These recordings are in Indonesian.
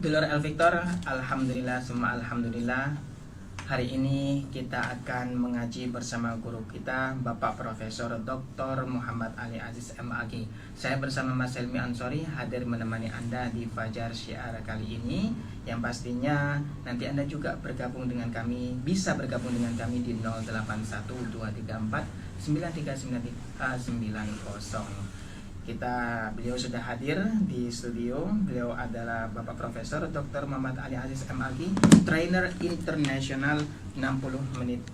Dulur El Victor, alhamdulillah semua alhamdulillah. Hari ini kita akan mengaji bersama guru kita Bapak Profesor Dr. Muhammad Ali Aziz MAG. Saya bersama Mas Helmi Ansori hadir menemani Anda di Fajar Syiar kali ini. Yang pastinya nanti Anda juga bergabung dengan kami, bisa bergabung dengan kami di 081234 93990. Beliau sudah hadir di studio. Beliau adalah Bapak Profesor Dr. Muhammad Ali Aziz MAG, trainer internasional 60 menit.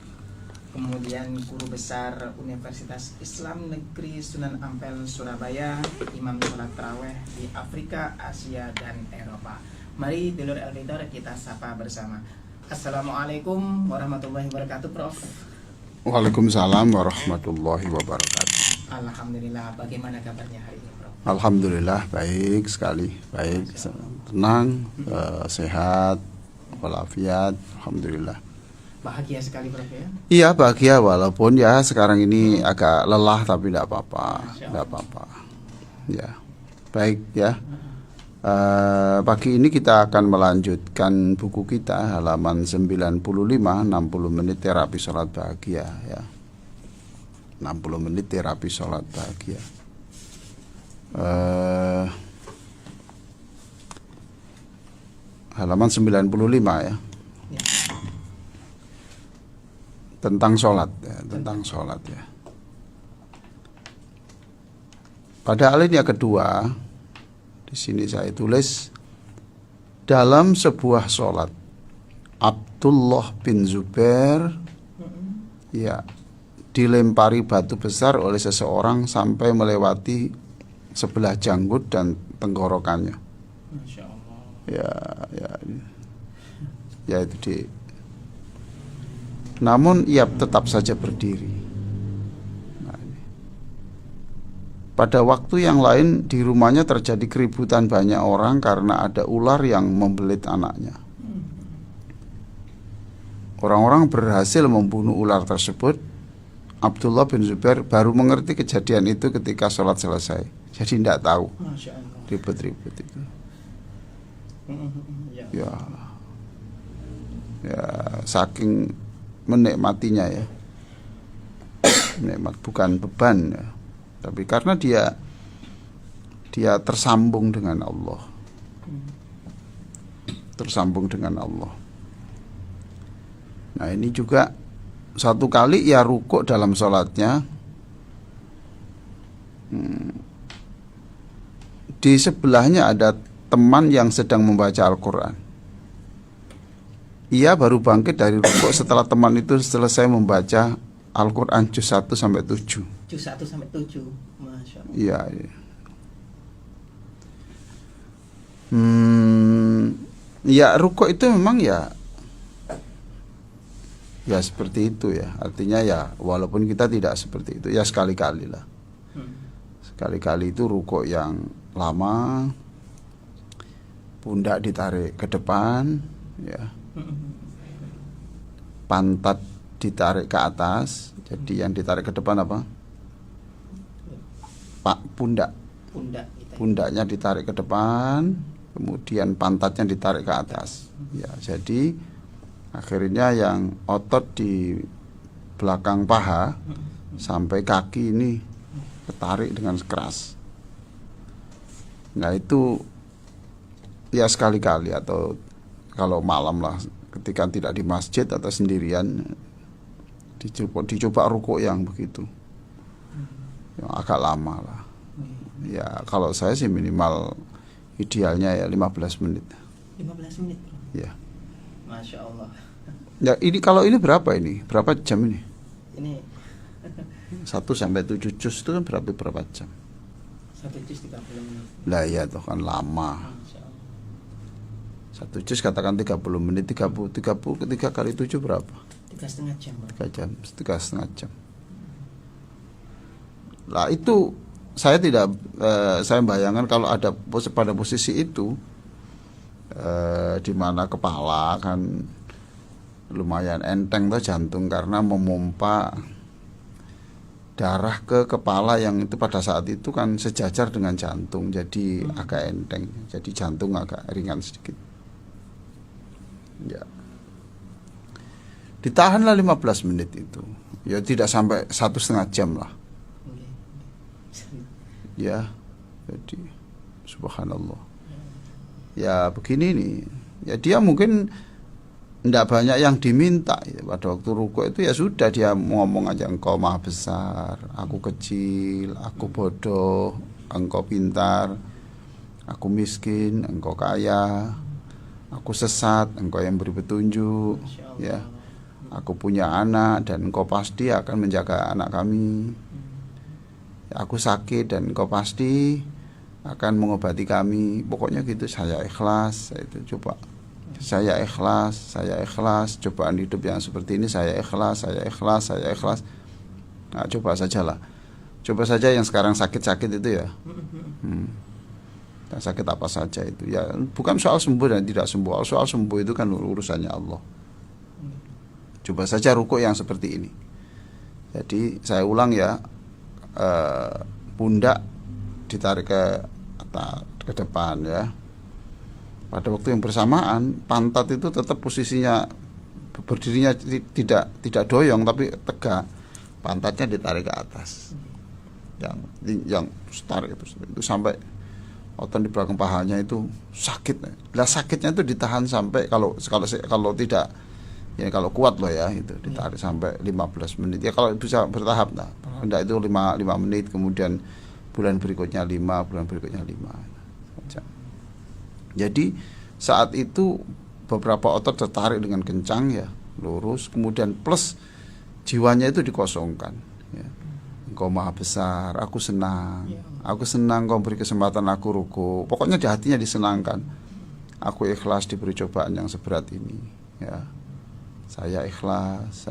Kemudian guru besar Universitas Islam Negeri Sunan Ampel Surabaya, imam sholat taraweh di Afrika, Asia dan Eropa. Mari dulur El Victor kita sapa bersama. Assalamualaikum warahmatullahi wabarakatuh, Prof. Waalaikumsalam warahmatullahi wabarakatuh. Alhamdulillah, bagaimana kabarnya hari ini, Prof? Alhamdulillah baik sekali, baik, tenang, sehat, walafiat, alhamdulillah. Bahagia sekali, Prof, ya? Iya bahagia, walaupun ya sekarang ini agak lelah tapi tidak apa-apa, tidak apa-apa. Ya, baik ya. Pagi ini kita akan melanjutkan buku kita halaman 95, 60 menit terapi sholat bahagia ya. 60 menit terapi sholat bahagia. Halaman 95 ya. Tentang sholat ya, tentang sholat ya. Pada alinea kedua, di sini saya tulis dalam sebuah sholat Abdullah bin Zubair ya dilempari batu besar oleh seseorang sampai melewati sebelah janggut dan tenggorokannya. Masya Allah. Ya itu di. Namun ia tetap saja berdiri. Nah, ini. Pada waktu yang lain di rumahnya terjadi keributan banyak orang karena ada ular yang membelit anaknya. Orang-orang berhasil membunuh ular tersebut. Abdullah bin Zubair baru mengerti kejadian itu ketika sholat selesai. Jadi tidak tahu ribut-ribut itu. Ya, saking menikmatinya ya. Nikmat bukan beban ya. Tapi karena dia tersambung dengan Allah. Tersambung dengan Allah. Nah ini juga satu kali ia rukuk dalam sholatnya. Di sebelahnya ada teman yang sedang membaca Al-Quran. Ia baru bangkit dari rukuk setelah teman itu selesai membaca Al-Quran juz 1 sampai 7. Juz 1 sampai 7. Masya Allah. Iya. Ya rukuk itu memang ya seperti itu ya. Artinya ya walaupun kita tidak seperti itu ya sekali-kali lah. Sekali-kali itu rukuk yang lama, pundak ditarik ke depan ya. Pantat ditarik ke atas. Jadi yang ditarik ke depan apa? Pundak. Pundaknya ditarik ke depan, kemudian pantatnya ditarik ke atas. Ya, jadi akhirnya yang otot di belakang paha sampai kaki ini ketarik dengan keras. Nah itu ya sekali-kali atau kalau malam lah ketika tidak di masjid atau sendirian dicoba rukuk yang begitu. Yang agak lama lah. Ya kalau saya sih minimal idealnya ya 15 menit. 15 menit, Bro. Ya. Masya Allah. Ya ini kalau ini berapa ini? Berapa jam ini? Ini 1 sampai 7 juz itu kan berapa jam? 1 juz 30 menit. Lah ya toh kan lama. Masya Allah. 1 juz katakan 30 menit, 3 kali 7 berapa? 3,5 jam, Bro. 3 jam, 3,5 jam. Lah itu saya bayangkan kalau ada pada posisi itu di mana kepala kan lumayan enteng tuh jantung karena memompa darah ke kepala yang itu pada saat itu kan sejajar dengan jantung, jadi agak enteng, jadi jantung agak ringan sedikit. Ya. Ditahanlah 15 menit itu. Ya tidak sampai 1,5 jam lah. Ya. Jadi subhanallah. Ya begini nih. Ya dia mungkin tidak banyak yang diminta ya. Pada waktu rukuk itu ya sudah dia ngomong aja, engkau maha besar, aku kecil, aku bodoh, engkau pintar, aku miskin, engkau kaya, aku sesat, engkau yang beri petunjuk, ya. Aku punya anak dan engkau pasti akan menjaga anak kami. Aku sakit dan engkau pasti akan mengobati kami. Pokoknya gitu, saya ikhlas. Itu coba. Saya ikhlas, cobaan hidup yang seperti ini saya ikhlas. Nah, coba sajalah. Coba saja yang sekarang sakit-sakit itu ya. Dan sakit apa saja itu. Ya, bukan soal sembuh dan tidak sembuh. Soal sembuh itu kan urusannya Allah. Coba saja rukuk yang seperti ini. Jadi saya ulang ya, pundak ditarik ke depan ya. Pada waktu yang bersamaan pantat itu tetap posisinya berdirinya tidak doyong tapi tegak. Pantatnya ditarik ke atas. Yang tarik itu sampai otot di belakang pahanya itu sakit. Lah sakitnya itu ditahan sampai kalau tidak ya kalau kuat loh ya itu ditarik sampai 15 menit. Ya kalau bisa bertahap nah. Enggak itu 5 menit, kemudian bulan berikutnya 5, bulan berikutnya 5. Jadi saat itu beberapa otot tertarik dengan kencang ya, lurus, kemudian plus jiwanya itu dikosongkan ya. Engkau maha besar, aku senang kau beri kesempatan aku rukuk. Pokoknya di hatinya disenangkan. Aku ikhlas diberi cobaan yang seberat ini ya. Saya ikhlas,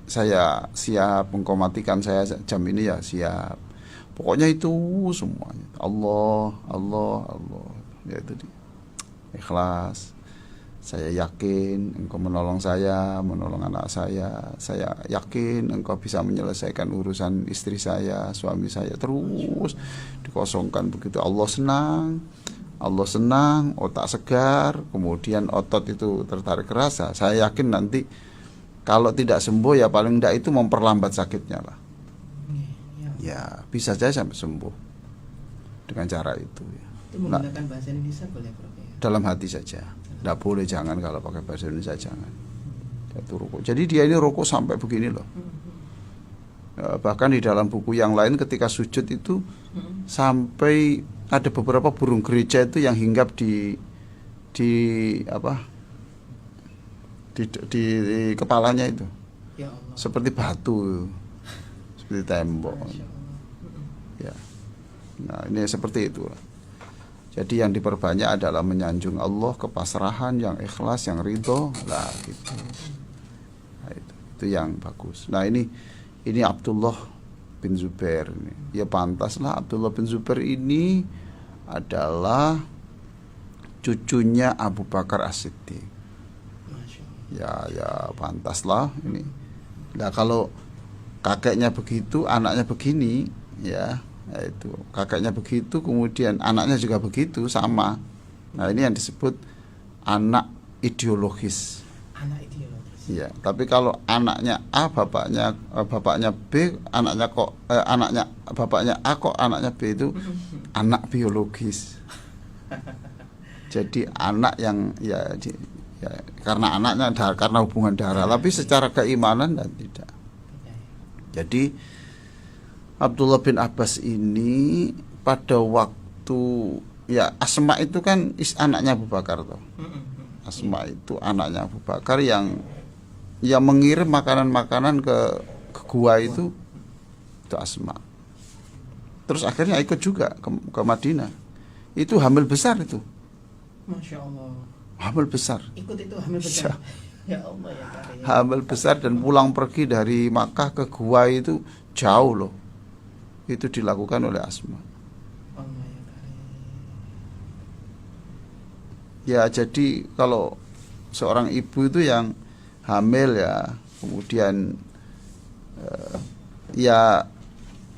saya siap, engkau matikan saya jam ini ya siap. Pokoknya itu semuanya Allah ya itu dia. Ikhlas. Saya yakin engkau menolong saya, menolong anak saya yakin engkau bisa menyelesaikan urusan istri saya, suami saya. Terus dikosongkan begitu. Allah senang, otak segar, kemudian otot itu tertarik kerasa. Saya yakin nanti kalau tidak sembuh ya paling tidak itu memperlambat sakitnya lah. Ya bisa saja sampai sembuh dengan cara itu ya. Itu menggunakan bahasa Indonesia boleh Prof? Dalam hati saja. Tidak boleh, jangan kalau pakai bahasa Indonesia jangan. Itu rukuk. Jadi dia ini rukuk sampai begini loh. Ya, bahkan di dalam buku yang lain ketika sujud itu sampai ada beberapa burung gereja itu yang hinggap di kepalanya itu. Ya Allah. Seperti batu, seperti tembok. Ya. Nah, ini seperti itu. Jadi yang diperbanyak adalah menyanjung Allah, kepasrahan, yang ikhlas, yang ridho lah gitu. Nah, itu yang bagus. Nah ini Abdullah bin Zubair ini. Ya pantaslah Abdullah bin Zubair ini adalah cucunya Abu Bakar As-Siddiq. Ya pantaslah ini. Nah kalau kakeknya begitu, anaknya begini ya. Nah, itu kakaknya begitu, kemudian anaknya juga begitu sama. Nah ini yang disebut anak ideologis. Anak ideologis. Iya. Tapi kalau anaknya A, bapaknya B, anaknya bapaknya A kok anaknya B itu anak biologis. Jadi anak yang ya karena anaknya karena hubungan darah, tapi secara keimanan dan tidak. Jadi Abdullah bin Abbas ini pada waktu ya Asma itu kan anaknya Abu Bakar toh. Asma itu anaknya Abu Bakar yang mengirim makanan-makanan ke gua itu Asma. Terus akhirnya ikut juga ke Madinah. Itu hamil besar itu. Masya Allah. Hamil besar. Ikut itu hamil besar. Ya Allah ya. Hamil besar dan pulang pergi dari Makkah ke gua itu jauh loh. Itu dilakukan oleh Asma. Ya jadi kalau seorang ibu itu yang hamil ya kemudian ya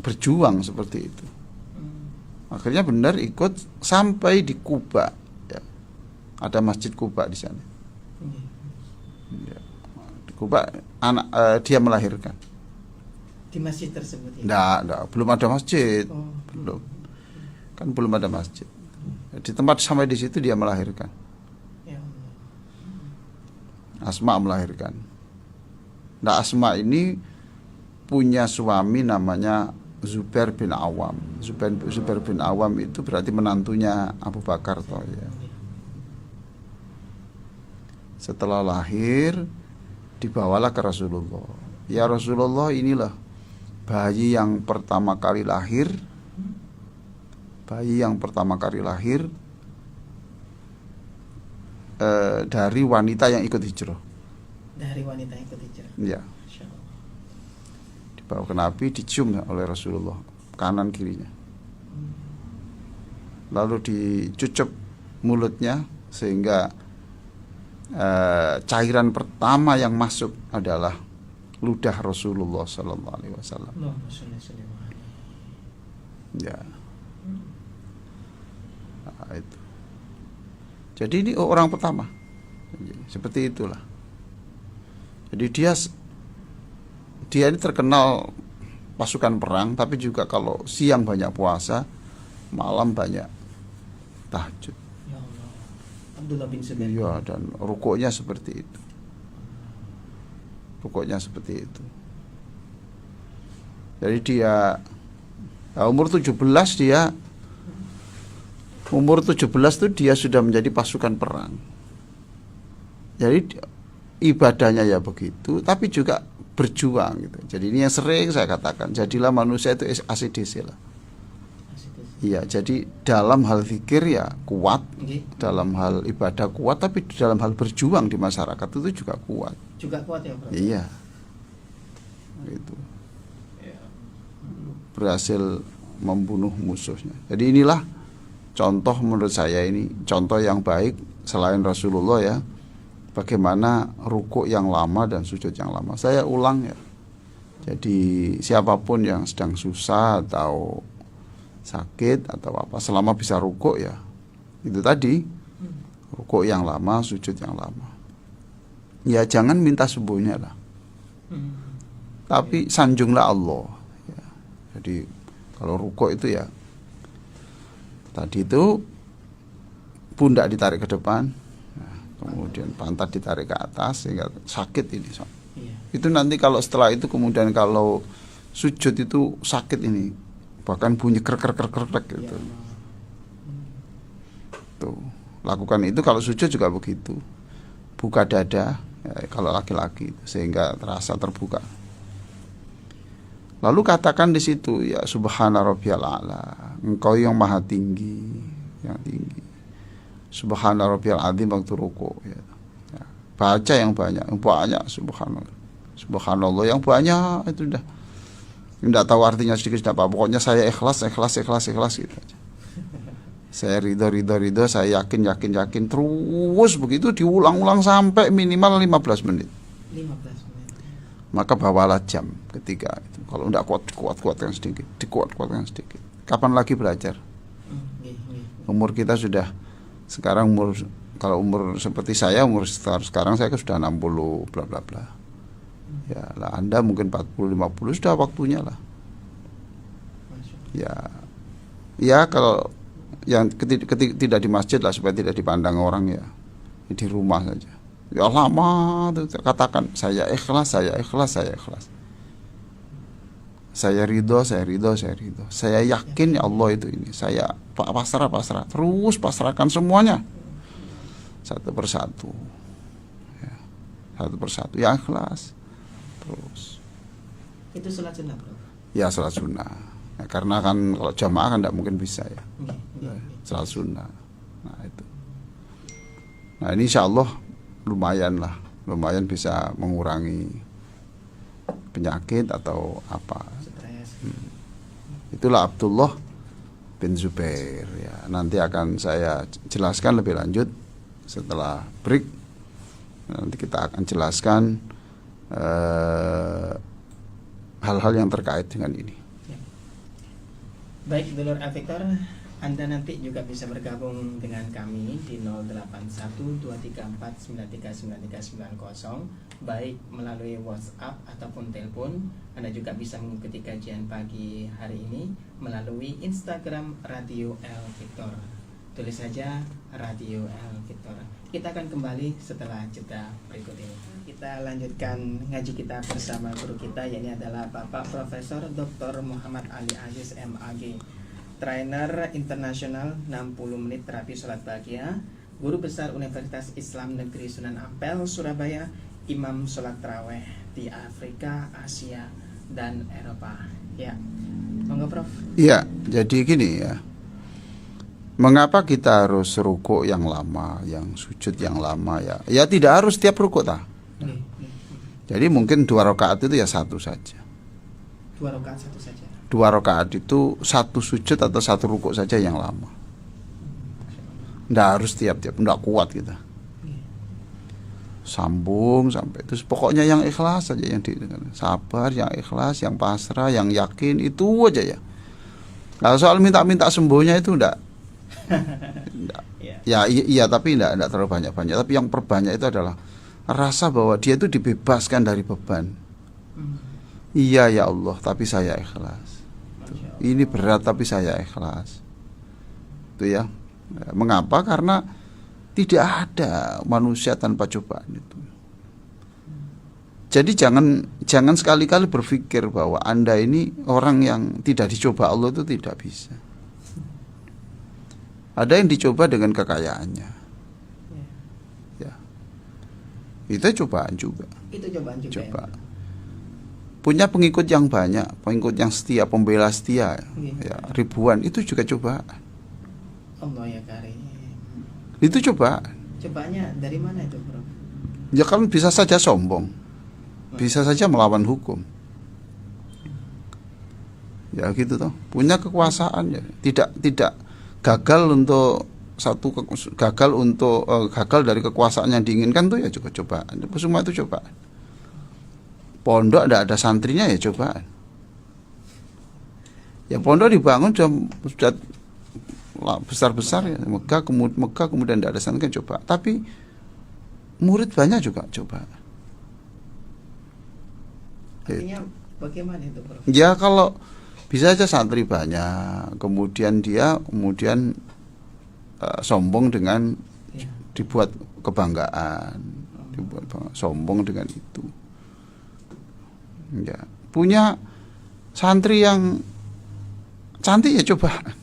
berjuang seperti itu. Akhirnya benar ikut sampai di Kuba ya. Ada Masjid Kuba di sana. Kuba dia melahirkan. Di masjid tersebut ya? Enggak, belum ada masjid. Oh. Belum. Kan belum ada masjid. Di tempat sampai di situ dia melahirkan. Ya Allah. Asma melahirkan. Nah, Asma ini punya suami namanya Zubair bin Awam. Zubair bin Awam itu berarti menantunya Abu Bakar toh ya. Setelah lahir dibawalah ke Rasulullah. Ya Rasulullah, inilah bayi yang pertama kali lahir. Bayi yang pertama kali lahir dari wanita yang ikut hijrah. Dari wanita yang ikut hijrah. Ya. Dibawa ke Nabi, dicium oleh Rasulullah kanan kirinya. Lalu dicucup mulutnya sehingga cairan pertama yang masuk adalah ludah Rasulullah Sallallahu Alaihi Wasallam. Ya. Nah, itu. Jadi ini orang pertama. Seperti itulah. Jadi dia ini terkenal pasukan perang, tapi juga kalau siang banyak puasa, malam banyak tahajud. Ya Allah. Abdullah bin Zubair. Iya, dan rukuknya seperti itu. Rukuknya seperti itu. Jadi dia umur 17 tuh dia sudah menjadi pasukan perang. Jadi ibadahnya ya begitu, tapi juga berjuang gitu. Jadi ini yang sering saya katakan, jadilah manusia itu ACDC lah. Iya, jadi dalam hal zikir ya kuat, dalam hal ibadah kuat, tapi dalam hal berjuang di masyarakat itu juga kuat. Juga kuat ya, Bro? Iya. Itu. Berhasil membunuh musuhnya. Jadi inilah contoh menurut saya, ini contoh yang baik selain Rasulullah ya. Bagaimana rukuk yang lama dan sujud yang lama. Saya ulang ya. Jadi siapapun yang sedang susah atau sakit atau apa, selama bisa rukuk ya itu tadi, rukuk yang lama, sujud yang lama. Ya jangan minta sembuhnya lah, tapi sanjunglah Allah ya. Jadi kalau rukuk itu ya tadi itu pundak ditarik ke depan, nah, kemudian pantat ditarik ke atas sehingga sakit ini. Itu nanti kalau setelah itu kemudian kalau sujud itu sakit ini, bahkan bunyi krek gitu. Tuh, lakukan itu kalau sujud juga begitu. Buka dada ya, kalau laki-laki sehingga terasa terbuka. Lalu katakan di situ ya subhana rabbiyal a'la, engkau yang maha tinggi, yang tinggi. Subhana rabbiyal azim waktu rukuk ya. Ya, baca yang banyak subhanallah. Subhanallah yang banyak itu udah. Tidak tahu artinya sedikit tidak apa, pokoknya saya ikhlas gitu aja. Saya ridho, saya yakin terus begitu diulang-ulang sampai minimal 15 menit. 15 menit. Maka bawalah jam ketika itu. Kalau tidak kuatkan sedikit, dikuatkan sedikit. Kapan lagi belajar? Umur kita sudah sekarang kalau umur seperti saya, umur sekarang saya sudah 60 bla bla bla. Ya lah, Anda mungkin 40-50 sudah waktunya lah. Ya kalau yang tidak di masjid lah supaya tidak dipandang orang ya, di rumah saja. Ya lama tuh katakan saya ikhlas. Saya ridho. Saya yakin ya Allah itu ini. Saya pasrah. Terus pasrahkan semuanya satu persatu. Ya, satu persatu ya ikhlas. Terus itu sholat sunnah, Bro? Ya sholat sunnah ya, karena kan kalau jamaah kan tidak mungkin bisa ya. Sholat sunnah. Nah itu. Nah ini insya Allah lumayan bisa mengurangi penyakit atau apa. Itulah Abdullah bin Zubair ya. Nanti akan saya jelaskan lebih lanjut setelah break. Nanti kita akan jelaskan hal-hal yang terkait dengan ini. Baik, Dulur Avictor, Anda nanti juga bisa bergabung dengan kami di 081234939390, baik melalui WhatsApp ataupun telepon. Anda juga bisa mengikuti kajian pagi hari ini melalui Instagram Radio El Victor. Tulis saja Radio El Victor. Kita akan kembali setelah jeda berikut ini. Kita lanjutkan ngaji kita bersama guru kita, yakni adalah Bapak Profesor Dr. Muhammad Ali Aziz MAG, trainer internasional 60 menit terapi sholat bahagia, guru besar Universitas Islam Negeri Sunan Ampel Surabaya, imam sholat taraweh di Afrika, Asia, dan Eropa. Ya, monggo Prof. Iya, jadi gini ya. Mengapa kita harus rukuk yang lama, yang sujud yang lama ya? Ya tidak harus tiap rukuk ta. Jadi mungkin 2 rakaat itu ya satu saja. 2 rakaat satu saja. 2 rakaat itu satu sujud atau satu rukuk saja yang lama. Nggak harus tiap-tiap, nggak kuat kita. Sambung sampai terus pokoknya yang ikhlas saja, yang sabar, yang ikhlas, yang pasrah, yang yakin, itu aja ya. Kalau soal minta-minta sembuhnya itu enggak. Ya iya tapi enggak terlalu banyak-banyak. Tapi yang perbanyak itu adalah rasa bahwa dia itu dibebaskan dari beban. Iya ya Allah, tapi saya ikhlas. Ini berat tapi saya ikhlas. Itu ya. Mengapa? Karena tidak ada manusia tanpa cobaan itu. Jadi jangan sekali-kali berpikir bahwa Anda ini orang yang tidak dicoba Allah itu tidak bisa. Ada yang dicoba dengan kekayaannya. Ya. Itu cobaan juga. Itu cobaan juga. Coba. Punya pengikut yang banyak, pengikut yang setia, pembela setia, ya, ribuan, itu juga cobaan. Allah ya karim. Itu cobaan. Cobaannya dari mana itu, Bro? Ya kan bisa saja sombong. Bisa saja melawan hukum. Ya gitu toh. Punya kekuasaan ya. Tidak gagal untuk gagal dari kekuasaan yang diinginkan tuh ya juga cobaan. Semua itu cobaan. Pondok tidak ada santrinya ya cobaan. Ya pondok dibangun sudah besar-besar ya, Mekah kemudian tidak ada santri kan coba. Tapi murid banyak juga coba. Artinya bagaimana itu, Bro? Ya kalau bisa aja santri banyak, kemudian dia sombong dengan dibuat kebanggaan, sombong dengan itu. Ya, punya santri yang cantik ya cobaan.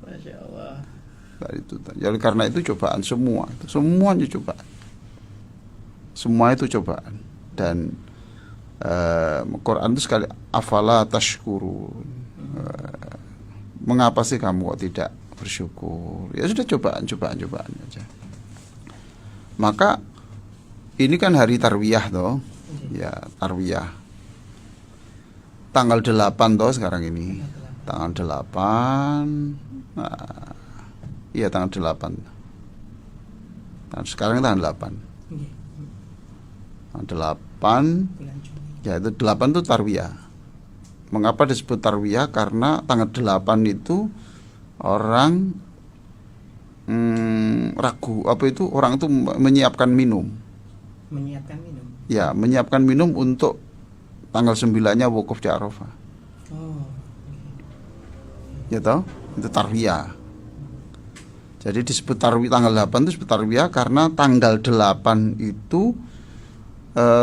Masya Allah. Jadi karena itu cobaan semuanya cobaan. Semua itu cobaan. Dan Quran itu sekali afala tashkurun. Mengapa sih kamu kok tidak bersyukur? Ya sudah cobaan aja. Maka ini kan hari tarwiyah toh. Ya, tarwiyah. Tanggal 8 toh sekarang ini. Tanggal 8. Nah, iya tanggal 8. Nah, sekarang tanggal 8. Tanggal 8. Ya itu 8 itu tarwiyah. Mengapa disebut tarwiyah? Karena tanggal 8 itu orang ragu orang itu menyiapkan minum. Menyiapkan minum. Ya, menyiapkan minum untuk tanggal 9-nya wukuf di Arafah. Oh. Ya toh? Itu tarwiyah. Jadi disebut tarwiyah tanggal 8 itu disebut tarwiyah karena tanggal 8 itu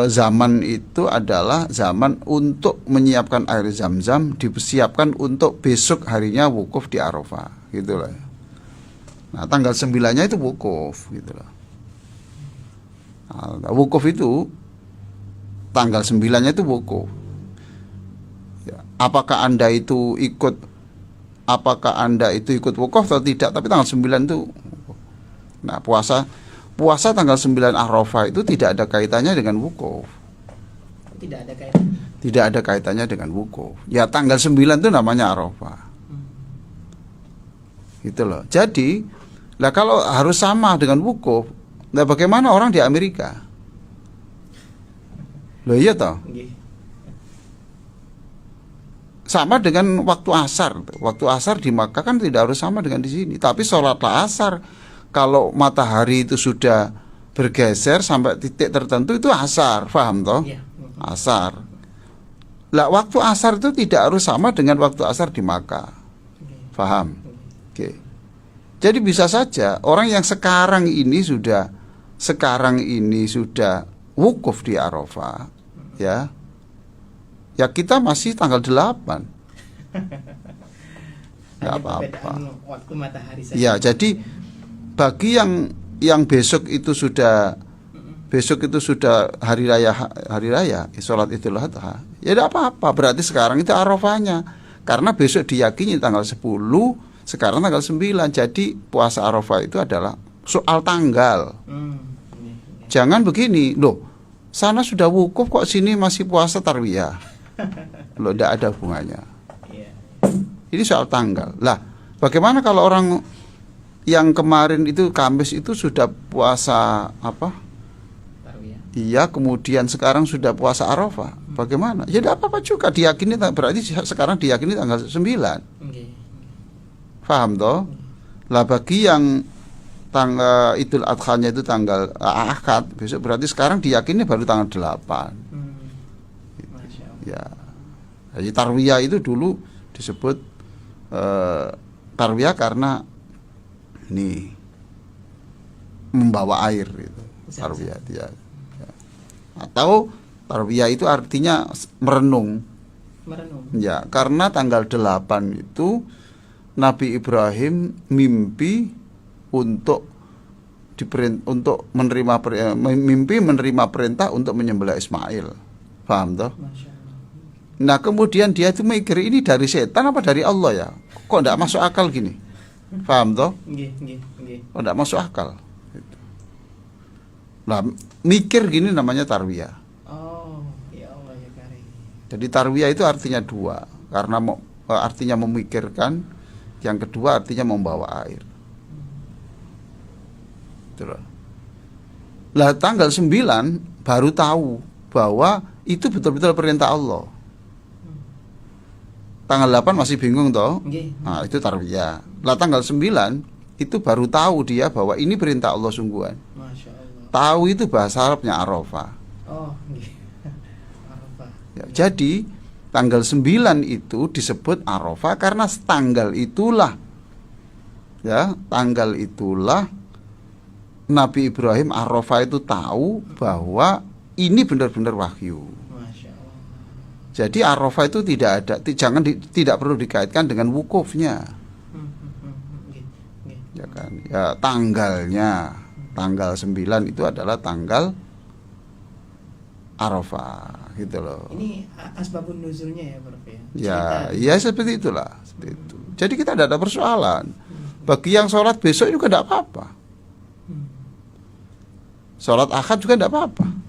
zaman itu adalah zaman untuk menyiapkan air zam-zam, disiapkan untuk besok harinya wukuf di Arafah, gitu loh. Nah, tanggal 9-nya itu wukuf, gitu loh. Nah, wukuf itu tanggal 9-nya itu wukuf. Ya, apakah Anda itu ikut wukuf atau tidak, tapi tanggal 9 itu wukuf. Nah, puasa tanggal 9 Arafah itu tidak ada kaitannya dengan wukuf. Tidak ada kaitannya. Tidak ada kaitannya dengan wukuf. Ya tanggal 9 itu namanya Arafah. Gitu loh. Jadi, lah kalau harus sama dengan wukuf, nah bagaimana orang di Amerika? Loh iya toh? sama dengan waktu asar. Waktu asar di Makkah kan tidak harus sama dengan di sini. Tapi sholatlah asar. Kalau matahari itu sudah bergeser sampai titik tertentu itu asar, paham toh? Iya. Asar. Lah waktu asar itu tidak harus sama dengan waktu asar di Makkah. Paham? Oke. Jadi bisa saja orang yang sekarang ini sudah wukuf di Arafah, ya. Ya kita masih tanggal 8. Enggak apa-apa. Waktu matahari saja. Ya, jadi bagi yang besok itu sudah hari raya sholat Idul Adha, ya tidak apa-apa, berarti sekarang itu Arafahnya, karena besok diyakini tanggal 10, sekarang tanggal 9, jadi puasa Arafah itu adalah soal tanggal. Jangan begini, loh sana sudah wukuf kok sini masih puasa tarwiyah. Loh tidak ada hubungannya. Ini soal tanggal. Lah bagaimana kalau orang yang kemarin itu Kamis itu sudah puasa apa? Iya, kemudian sekarang sudah puasa Arafah. Bagaimana? Ya tidak apa-apa juga, diyakini berarti sekarang diyakini tanggal 9. Paham toh? Lah bagi yang tanggal Idul Adha-nya itu tanggal Ahad, besok berarti sekarang diyakini baru tanggal 8. Ya. Jadi tarwiyah itu dulu disebut tarwiyah karena ini membawa air itu. Tarwiyah ya. Atau tarwiyah itu artinya merenung. Ya, karena tanggal 8 itu Nabi Ibrahim mimpi untuk menerima perintah untuk menyembelih Ismail. Paham toh? Nah, kemudian dia itu mikir ini dari setan apa dari Allah ya? Kok enggak masuk akal gini? Paham toh? Kok enggak masuk akal? Nah, mikir gini namanya tarwiyah. Oh, ya Allah ya Karim. Jadi tarwiyah itu artinya dua, karena artinya memikirkan, yang kedua artinya membawa air. Itulah. Lah tanggal 9 baru tahu bahwa itu betul-betul perintah Allah. Tanggal 8 masih bingung toh? Nah, itu tarwiyah. Lah tanggal 9 itu baru tahu dia bahwa ini perintah Allah sungguhan. Masya Allah. Tahu itu bahasa Arabnya Arafah. Oh, Arafah. Ya, jadi tanggal 9 itu disebut Arafah karena tanggal itulah Nabi Ibrahim Arafah itu tahu bahwa ini benar-benar wahyu. Jadi Arafah itu tidak perlu dikaitkan dengan wukufnya. Ya kan? Ya tanggalnya, tanggal 9 itu adalah tanggal Arafah, gitu loh. Ini asbabun nuzulnya ya, Prof ya. Ya seperti itulah, seperti itu. Jadi kita tidak ada persoalan. Bagi yang sholat besok juga tidak apa-apa. Sholat Ahad juga tidak apa-apa.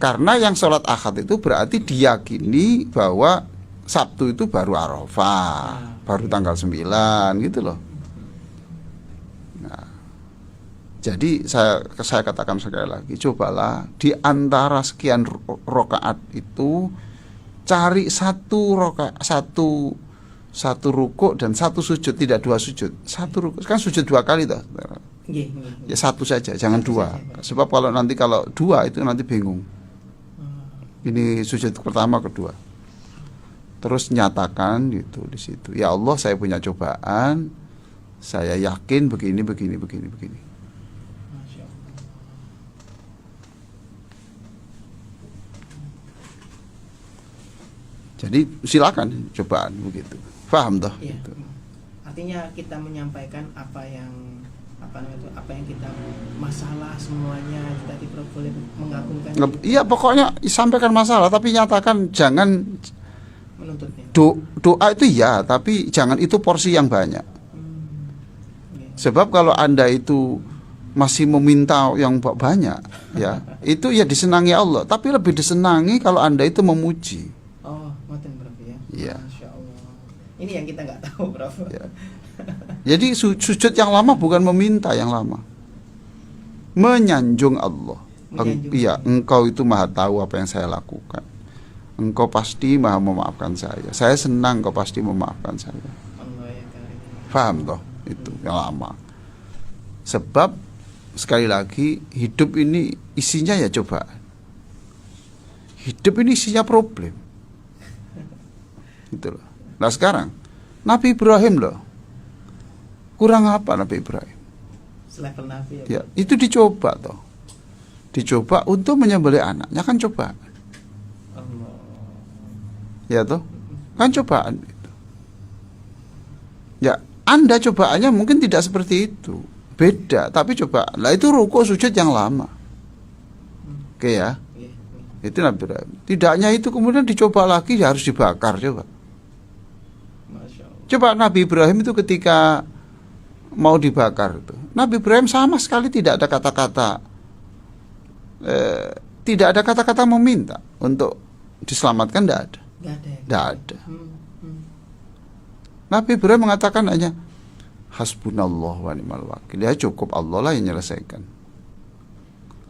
Karena yang sholat Ahad itu berarti diyakini bahwa Sabtu itu baru Arafah, baru tanggal 9 gitu loh. Nah, jadi saya katakan sekali lagi, cobalah di antara sekian rakaat itu cari satu rukuk dan satu sujud, tidak dua sujud. Satu rukuk kan sujud 2 kali toh. Ya satu saja, jangan dua. Sebab kalau dua itu nanti bingung. Ini sujud pertama, kedua. Terus nyatakan gitu di situ. Ya Allah, saya punya cobaan. Saya yakin begini. Jadi silakan cobaan begitu. Paham toh? Iya. Gitu. Artinya kita menyampaikan apa yang kita masalah semuanya, kita tidak boleh mengagungkan. Iya, pokoknya sampaikan masalah tapi nyatakan, jangan menuntutnya. Doa itu ya, tapi jangan itu porsi yang banyak. Sebab kalau Anda itu masih meminta yang banyak, ya, itu ya disenangi Allah, tapi lebih disenangi kalau Anda itu memuji. Oh, ngoten Prof ya. Iya. Masya Allah. Ini yang kita nggak tahu, Prof. Ya. Jadi sujud yang lama bukan meminta yang lama, menyanjung Allah. Iya, Engkau itu maha tahu apa yang saya lakukan. engkau pasti maha memaafkan saya. Saya senang engkau pasti memaafkan saya. Allah ya karim. Paham toh? Itu yang lama. Sebab sekali lagi hidup ini isinya ya cobaan. Hidup ini isinya problem. Gitu loh. Nah sekarang Nabi Ibrahim loh. Kurang apa Nabi Ibrahim? Selevel Nabi Ya, itu dicoba toh. Dicoba untuk menyembelih anaknya kan cobaan. Allah. Ya toh? Kan cobaan itu. Ya, Anda cobaannya mungkin tidak seperti itu. Beda, tapi coba. Lah itu rukuk sujud yang lama. Oke ya. Iya, iya. Itu Nabi Ibrahim. Tidaknya itu kemudian dicoba lagi ya harus dibakar coba. Masya Allah. Coba Nabi Ibrahim itu ketika mau dibakar itu. Nabi Ibrahim sama sekali tidak ada kata-kata tidak ada kata-kata meminta untuk diselamatkan, tidak ada. Nggak ada ya? Tidak ada. Hmm. Nabi Ibrahim mengatakan hanya hasbunallah wa ni'mal wakil. Ya cukup Allah lah yang menyelesaikan.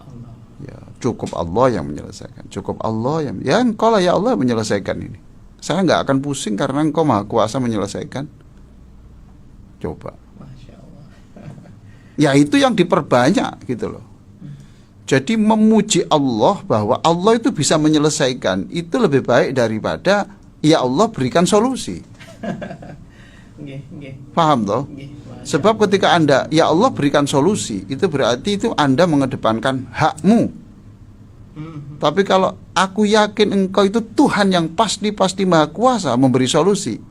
Allah. Ya, cukup Allah yang menyelesaikan. Cukup Allah yang ya engkau lah ya Allah yang menyelesaikan ini. Saya nggak akan pusing karena engkau maha kuasa menyelesaikan. Coba. Masya Allah. Ya itu yang diperbanyak gitu loh. Jadi memuji Allah bahwa Allah itu bisa menyelesaikan itu lebih baik daripada ya Allah berikan solusi. Nggih, nggih. Paham toh? Nggih, Masya Sebab ketika Anda ya Allah berikan solusi, itu berarti itu Anda mengedepankan hakmu. Hmm. Tapi kalau aku yakin engkau itu Tuhan yang pasti maha kuasa memberi solusi,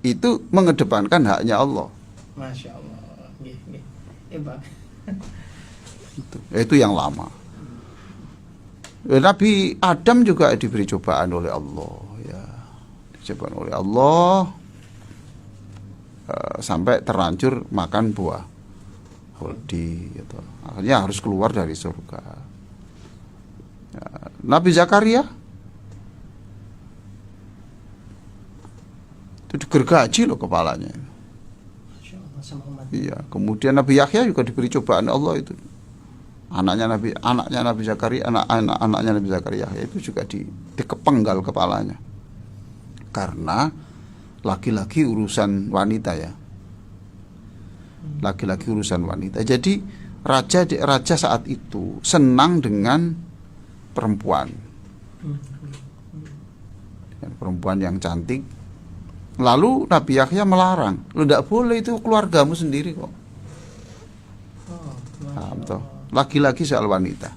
itu mengedepankan haknya Allah. Masya Allah. Nggih, nggih. Ya, Pak. Itu yang lama. Nabi Adam juga diberi cobaan oleh Allah, ya, dicobaan oleh Allah sampai terlanjur makan buah khuldi, gitu. Akhirnya harus keluar dari surga. Ya, Nabi Zakaria itu digergaji loh kepalanya. Masya Allah sama umat. Iya, kemudian Nabi Yahya juga diberi cobaan Allah itu. Anaknya Nabi Zakaria, anaknya Nabi Zakaria itu juga dikepenggal kepalanya. Karena laki-laki urusan wanita ya. Laki-laki urusan wanita. Jadi raja saat itu senang dengan perempuan. Perempuan yang cantik. Lalu Nabi Yahya melarang, "Lu tidak boleh, itu keluargamu sendiri kok." Oh, Paham Masya toh? Allah. Laki-laki soal wanita.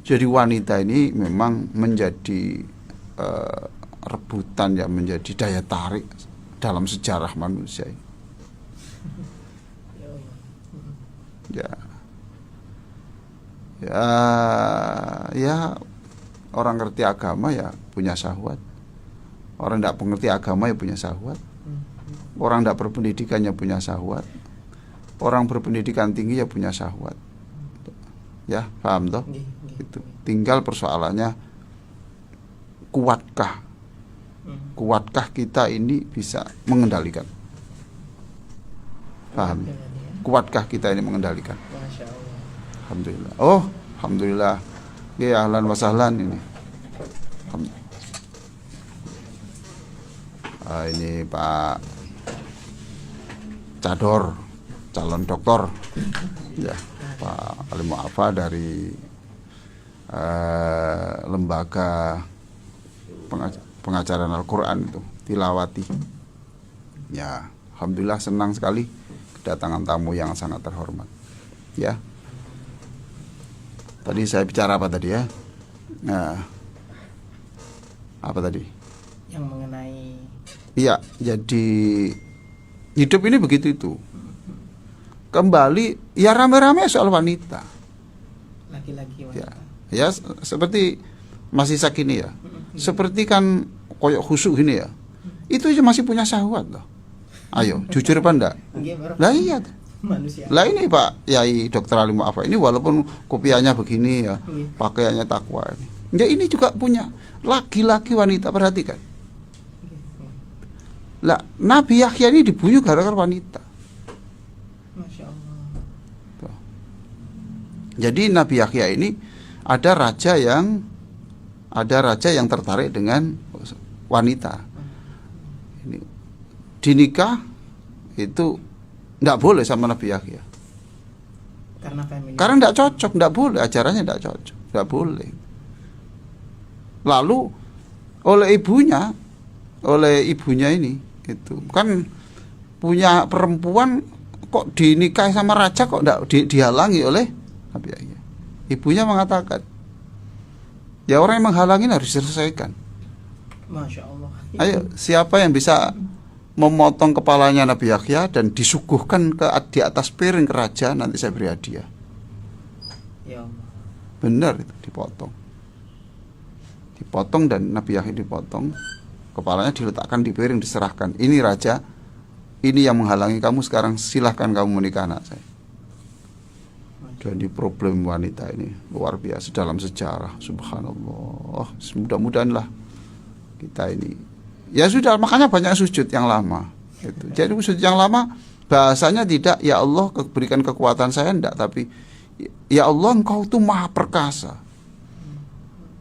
Jadi wanita ini memang menjadi rebutan ya, menjadi daya tarik dalam sejarah manusia. Ya Allah. Ya, ya orang ngerti agama ya punya syahwat. Orang tidak mengerti agama ya punya syahwat. Orang tidak berpendidikan ya punya syahwat. Orang berpendidikan tinggi ya punya syahwat. Ya, paham toh? Nggih, nggih. Itu. Tinggal persoalannya kuatkah kita ini bisa mengendalikan? Paham? Dengan ya. Kuatkah kita ini mengendalikan? Masya Allah. Alhamdulillah. Oh, alhamdulillah. Ya, ahlan wa sahlan ini. Ini Pak Cador, calon doktor, ya, Pak Alim Mu'afa dari lembaga pengajaran Al-Quran itu, Tilawati. Ya, alhamdulillah senang sekali kedatangan tamu yang sangat terhormat. Ya, tadi saya bicara apa tadi ya? Nah, apa tadi? Yang mengenai Iya, jadi hidup ini begitu itu. Kembali ya rame-rame soal wanita. laki-laki Ya, wanita. ya seperti masih sakini ya. Seperti kan koyok khusuk gini ya. Itu aja masih punya syahwat loh. Ayo, jujur apa enggak? Nggih, Bro. Lah iya. Manusia. Lah ini Pak Yai Dr. Ali Mu'afa ini walaupun kopiahnya begini ya, Iya. pakaiannya takwa ini. Ya ini juga punya laki-laki wanita, perhatikan. Lah, Nabi Yahya ini dibunuh gara-gara wanita. Masya Allah. Jadi Nabi Yahya ini ada raja yang ada raja yang tertarik dengan wanita. Ini dinikah itu tidak boleh sama Nabi Yahya. Karena tidak cocok, tidak boleh, ajarannya tidak cocok, tidak boleh. Lalu oleh ibunya ini itu kan punya perempuan, kok dinikahi sama raja kok tidak dihalangi oleh Nabi Yahya. Ibunya mengatakan, ya orang yang menghalangi harus diselesaikan. Masya Allah. Ayo, siapa yang bisa memotong kepalanya Nabi Yahya dan disuguhkan di atas piring ke raja, nanti saya beri hadiah. Ya Allah. Benar itu, dipotong dan Nabi Yahya dipotong, kepalanya diletakkan di piring, diserahkan. Ini raja, ini yang menghalangi kamu, sekarang silahkan kamu menikah anak saya. Jadi problem wanita ini luar biasa dalam sejarah, subhanallah. Mudah-mudahan lah kita ini, ya sudah, makanya banyak sujud yang lama gitu. Jadi sujud yang lama bahasanya tidak ya Allah berikan kekuatan saya, enggak, tapi ya Allah engkau itu maha perkasa.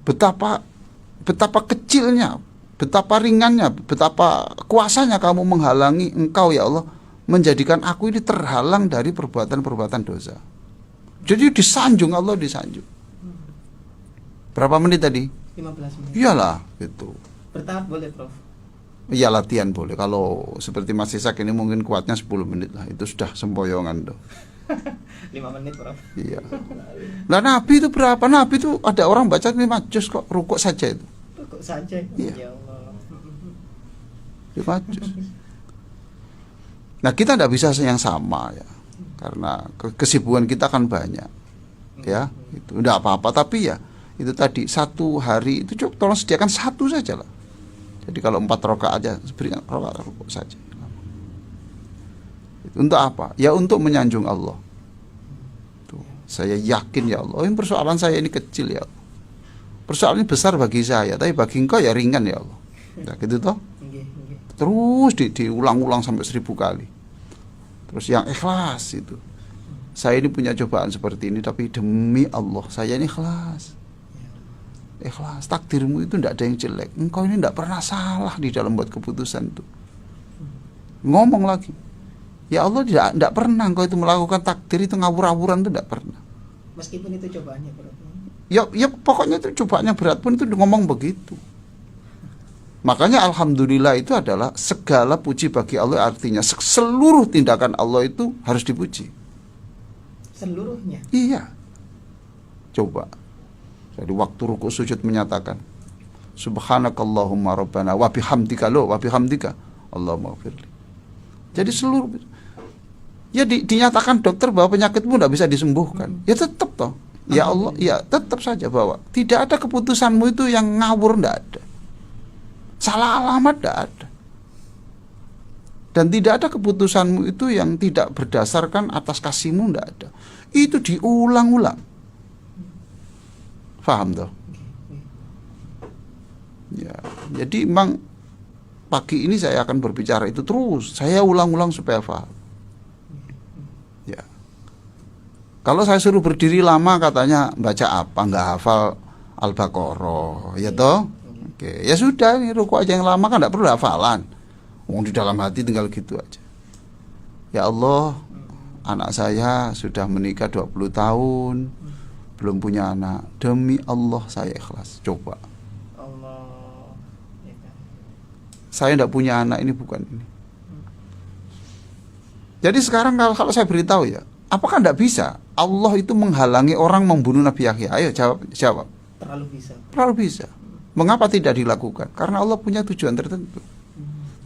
Betapa kecilnya, betapa ringannya, betapa kuasanya kamu menghalangi engkau ya Allah menjadikan aku ini terhalang dari perbuatan-perbuatan dosa. Jadi disanjung, Allah disanjung. Berapa menit tadi? 15 menit. Iyalah gitu. Bertahap boleh, Prof? Iya, latihan boleh. Kalau seperti Mas Isak ini mungkin kuatnya 10 menit lah. Itu sudah sempoyongan tuh. 5 menit, Prof. Iya. Lah Nabi itu berapa? Nabi itu ada orang baca 5 juz kok, rukuk saja itu. Rukuk saja. Iya. Ya Allah. 5 juz. Nah, kita tidak bisa yang sama ya. Karena kesibukan kita kan banyak. Ya, itu enggak apa-apa, tapi ya itu tadi satu hari itu cukup, tolong sediakan satu saja lah. Jadi kalau 4 rakaat aja, berikan rakaat rukuk saja. Untuk apa? Ya untuk menyanjung Allah. Tuh, saya yakin ya Allah, ini persoalan saya ini kecil ya Allah. Persoalan ini besar bagi saya, tapi bagi engkau ya ringan ya Allah. Ya gitu toh. Terus diulang-ulang sampai 1000 kali. Terus yang ikhlas itu. Saya ini punya cobaan seperti ini, tapi demi Allah saya ini ikhlas. Ikhlas, takdirmu itu tidak ada yang jelek. Engkau ini tidak pernah salah di dalam buat keputusan itu. Ngomong lagi, ya Allah tidak pernah engkau itu melakukan takdir itu ngawur-ngawuran, itu tidak pernah. Meskipun itu cobaannya berat. Ya pokoknya itu cobaannya berat pun itu ngomong begitu. Makanya alhamdulillah itu adalah segala puji bagi Allah, artinya seluruh tindakan Allah itu harus dipuji. Seluruhnya? Iya. Coba. Jadi waktu rukuk sujud menyatakan subhanakallahumma rabbana wa bihamdika Allahumma ghfirli. Jadi seluruh ya dinyatakan dokter bahwa penyakitmu tidak bisa disembuhkan. Ya tetap toh. Ya Allah, ya tetap saja bahwa tidak ada keputusanmu itu yang ngawur, tidak ada. Salah alamat tidak ada. Dan tidak ada keputusanmu itu yang tidak berdasarkan atas kasihmu, tidak ada. Itu diulang-ulang. Faham toh? Ya, jadi memang pagi ini saya akan berbicara itu terus. Saya ulang-ulang supaya paham. Ya. Kalau saya suruh berdiri lama katanya baca apa? Enggak hafal Al-Baqarah, ya toh? Oke, ya sudah, ini rukuk aja yang lama kan enggak perlu hafalan. Di dalam hati tinggal gitu aja. Ya Allah, anak saya sudah menikah 20 tahun, belum punya anak. Demi Allah saya ikhlas. Coba. Allah. Ya kan? Saya tidak punya anak ini bukan ini. Jadi sekarang kalau saya beritahu ya, apakah tidak bisa Allah itu menghalangi orang membunuh Nabi Yahya? Ayo jawab. Terlalu bisa. Terlalu bisa. Mengapa tidak dilakukan? Karena Allah punya tujuan tertentu.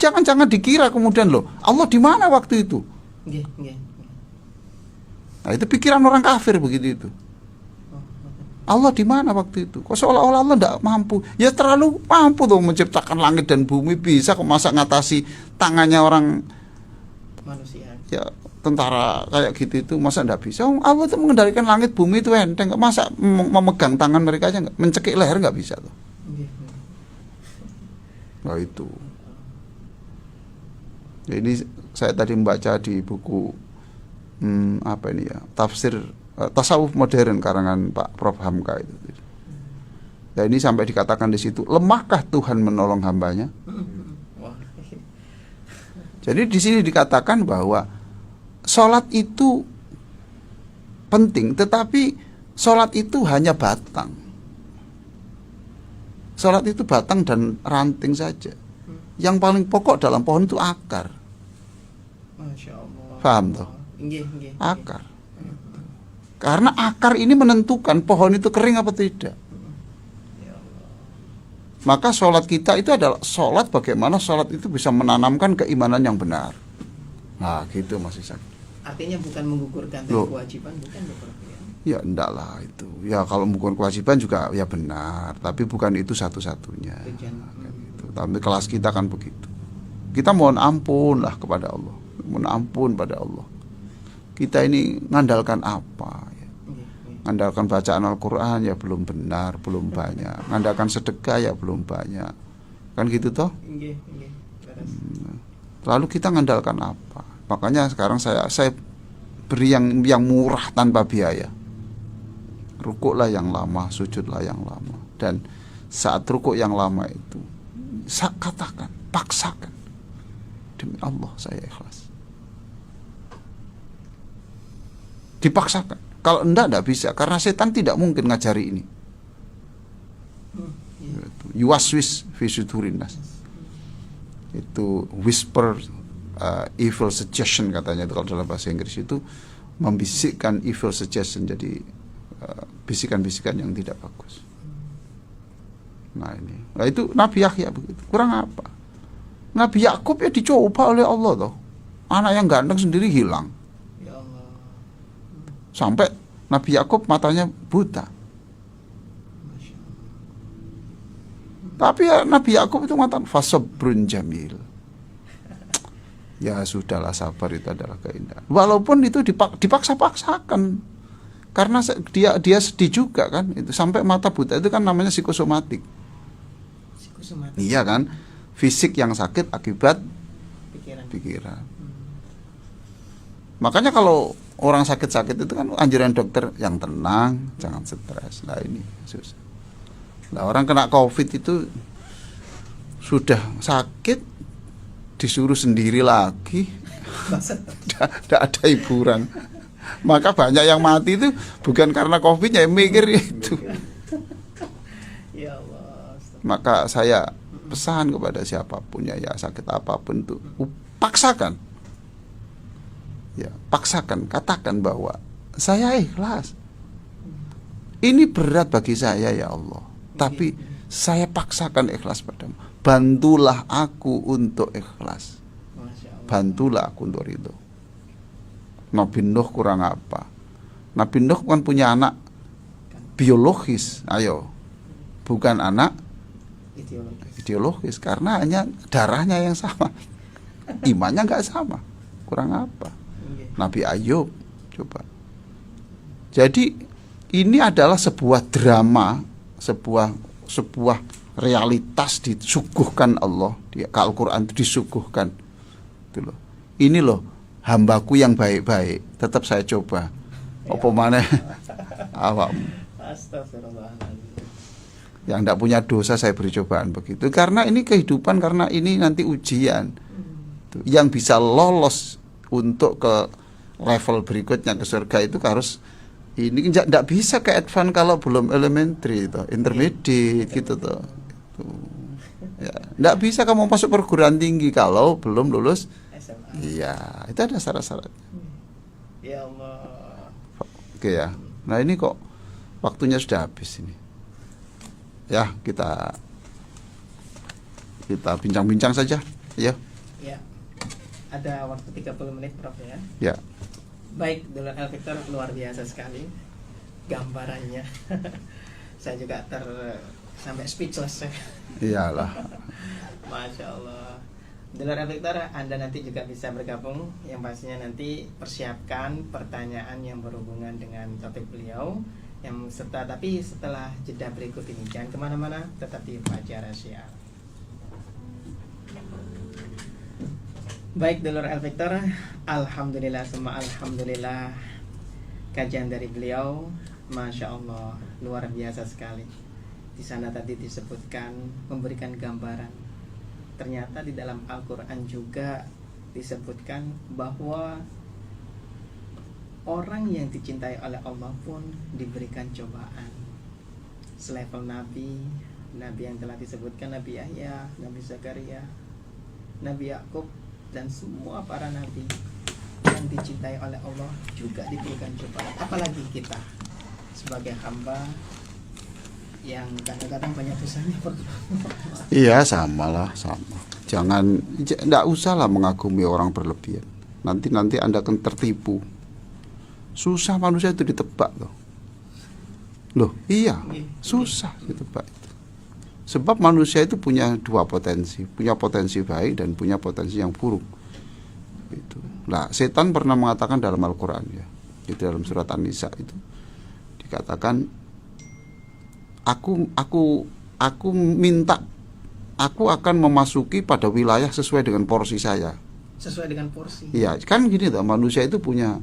Jangan dikira kemudian loh, Allah di mana waktu itu? Nah, itu pikiran orang kafir begitu itu. Allah di mana waktu itu? Kok seolah-olah Allah tidak mampu? Ya terlalu mampu tuh menciptakan langit dan bumi, bisa kok masa ngatasi tangannya orang manusia. Ya tentara kayak gitu itu masa tidak bisa? Allah itu mengendalikan langit bumi itu enteng, kok masa memegang tangan mereka aja nggak, mencekik leher nggak bisa tuh? Nah itu. Ini saya tadi membaca di buku apa ini ya, tafsir tasawuf modern karangan Pak Prof Hamka itu. Dan ini sampai dikatakan di situ, lemahkah Tuhan menolong hambanya? Wah. Jadi di sini dikatakan bahwa sholat itu penting, tetapi sholat itu hanya batang. Sholat itu batang dan ranting saja. Yang paling pokok dalam pohon itu akar. Masya Allah. Paham toh? Nggih, nggih. Akar. Karena akar ini menentukan pohon itu kering apa tidak. Ya Allah. Maka sholat kita itu adalah sholat, bagaimana sholat itu bisa menanamkan keimanan yang benar. Nah gitu Mas Isan. Artinya bukan menggugurkan dari Loh. kewajiban, bukan dokter ya. Ya enggak lah itu. Ya kalau bukan kewajiban juga ya benar, tapi bukan itu satu-satunya. Tujuan. Gitu. Tapi kelas kita kan begitu. Kita mohon ampun lah kepada Allah. Mohon ampun pada Allah. Kita ini ngandalkan apa ya? Nggih, nggih. Ngandalkan bacaan Al-Quran ya belum benar, belum banyak. Ngandalkan sedekah ya belum banyak. Kan gitu toh? Nggih, nggih. Beres. Lalu kita ngandalkan apa? Makanya sekarang saya beri yang murah tanpa biaya. Rukuklah yang lama, sujudlah yang lama. Dan saat rukuk yang lama itu, katakan, paksakan, demi Allah saya ikhlas. Dipaksakan. Kalau enggak bisa, karena setan tidak mungkin ngajari ini. Iya. Yuwaswis fi sudurin nas. Itu whisper evil suggestion katanya itu kalau dalam bahasa Inggris itu membisikkan evil suggestion, jadi bisikan-bisikan yang tidak bagus. Nah itu Nabi Yahya begitu. Kurang apa? Nabi Yakub ya dicoba oleh Allah toh. Anak yang ganteng sendiri hilang. Ya Allah. Sampai Nabi Yakub matanya buta. Masya Allah. Tapi ya, Nabi Yakub itu mengatakan fasabrun jamil. Ya sudahlah, sabar itu adalah keindahan. Walaupun itu dipaksa-paksakan. Karena dia sedih juga kan, itu sampai mata buta itu kan namanya psikosomatik. Psikosomatik. Iya kan? Fisik yang sakit akibat pikiran. Makanya kalau orang sakit-sakit itu kan anjuran dokter yang tenang, jangan stres. Nah ini susah. Nah orang kena COVID itu sudah sakit, disuruh sendiri lagi, tidak ada hiburan. Maka banyak yang mati itu bukan karena COVID-nya, yang mikir itu. Ya Allah. Maka saya pesan kepada siapapun ya sakit apapun itu, paksakan. Ya, paksakan, katakan bahwa saya ikhlas. Ini berat bagi saya ya Allah, tapi saya paksakan ikhlas padamu. Bantulah aku untuk ikhlas. Masya Allah. Bantulah aku untuk ridho. Nabi Nuh kurang apa? Nabi Nuh kan punya anak biologis, ayo, bukan anak ideologis, karena hanya darahnya yang sama, imannya nggak sama, kurang apa? Nabi Ayub, coba. Jadi ini adalah sebuah drama, sebuah realitas disuguhkan Allah di Al-Quran itu disuguhkan. Itu loh. Ini loh. Hambaku yang baik-baik tetap saya coba. Apa maneh awakmu Astagfirullahaladzim. yang tidak punya dosa saya beri cobaan begitu. Karena ini kehidupan, karena ini nanti ujian. Yang bisa lolos untuk ke level berikutnya ke surga itu harus ini tidak bisa ke advance kalau belum elementary itu, intermediate gitu tuh. Ya, tidak bisa kamu masuk perguruan tinggi kalau belum lulus. Iya, itu ada syarat-syarat. Ya Allah. Oke ya. Nah ini kok waktunya sudah habis ini. Ya kita bincang-bincang saja. Ya. Ya. Ada waktu 30 menit Prof ya. Ya. Baik, Dr. El Victor luar biasa sekali gambarannya. Saya juga sampai speechless ya. Iyalah. Masya Allah. Dr. El Victor, Anda nanti juga bisa bergabung. Yang pastinya nanti persiapkan pertanyaan yang berhubungan dengan topik beliau. Tapi setelah jeda berikut ini, jangan kemana-mana, tetap di Fajar Asia. Baik, Dr. El Victor, alhamdulillah, semua alhamdulillah. Kajian dari beliau, Masya Allah, luar biasa sekali. Di sana tadi disebutkan memberikan gambaran. Ternyata di dalam Al-Quran juga disebutkan bahwa orang yang dicintai oleh Allah pun diberikan cobaan. Selevel Nabi yang telah disebutkan, Nabi Yahya, Nabi Zakaria, Nabi Yakub, dan semua para nabi yang dicintai oleh Allah juga diberikan cobaan. Apalagi kita sebagai hamba yang kadang-kadang banyak dosanya. Iya, sama. Jangan, enggak usah lah mengagumi orang berlebihan. Nanti Anda akan tertipu. Susah manusia itu ditebak loh. Iya, susah ditebak itu. Sebab manusia itu punya dua potensi, punya potensi baik dan punya potensi yang buruk. Itu. Nah, setan pernah mengatakan dalam Al-Quran ya, di dalam surat An-Nisa itu dikatakan, Aku minta, aku akan memasuki pada wilayah sesuai dengan porsi saya. Sesuai dengan porsi. Iya, kan gini toh, manusia itu punya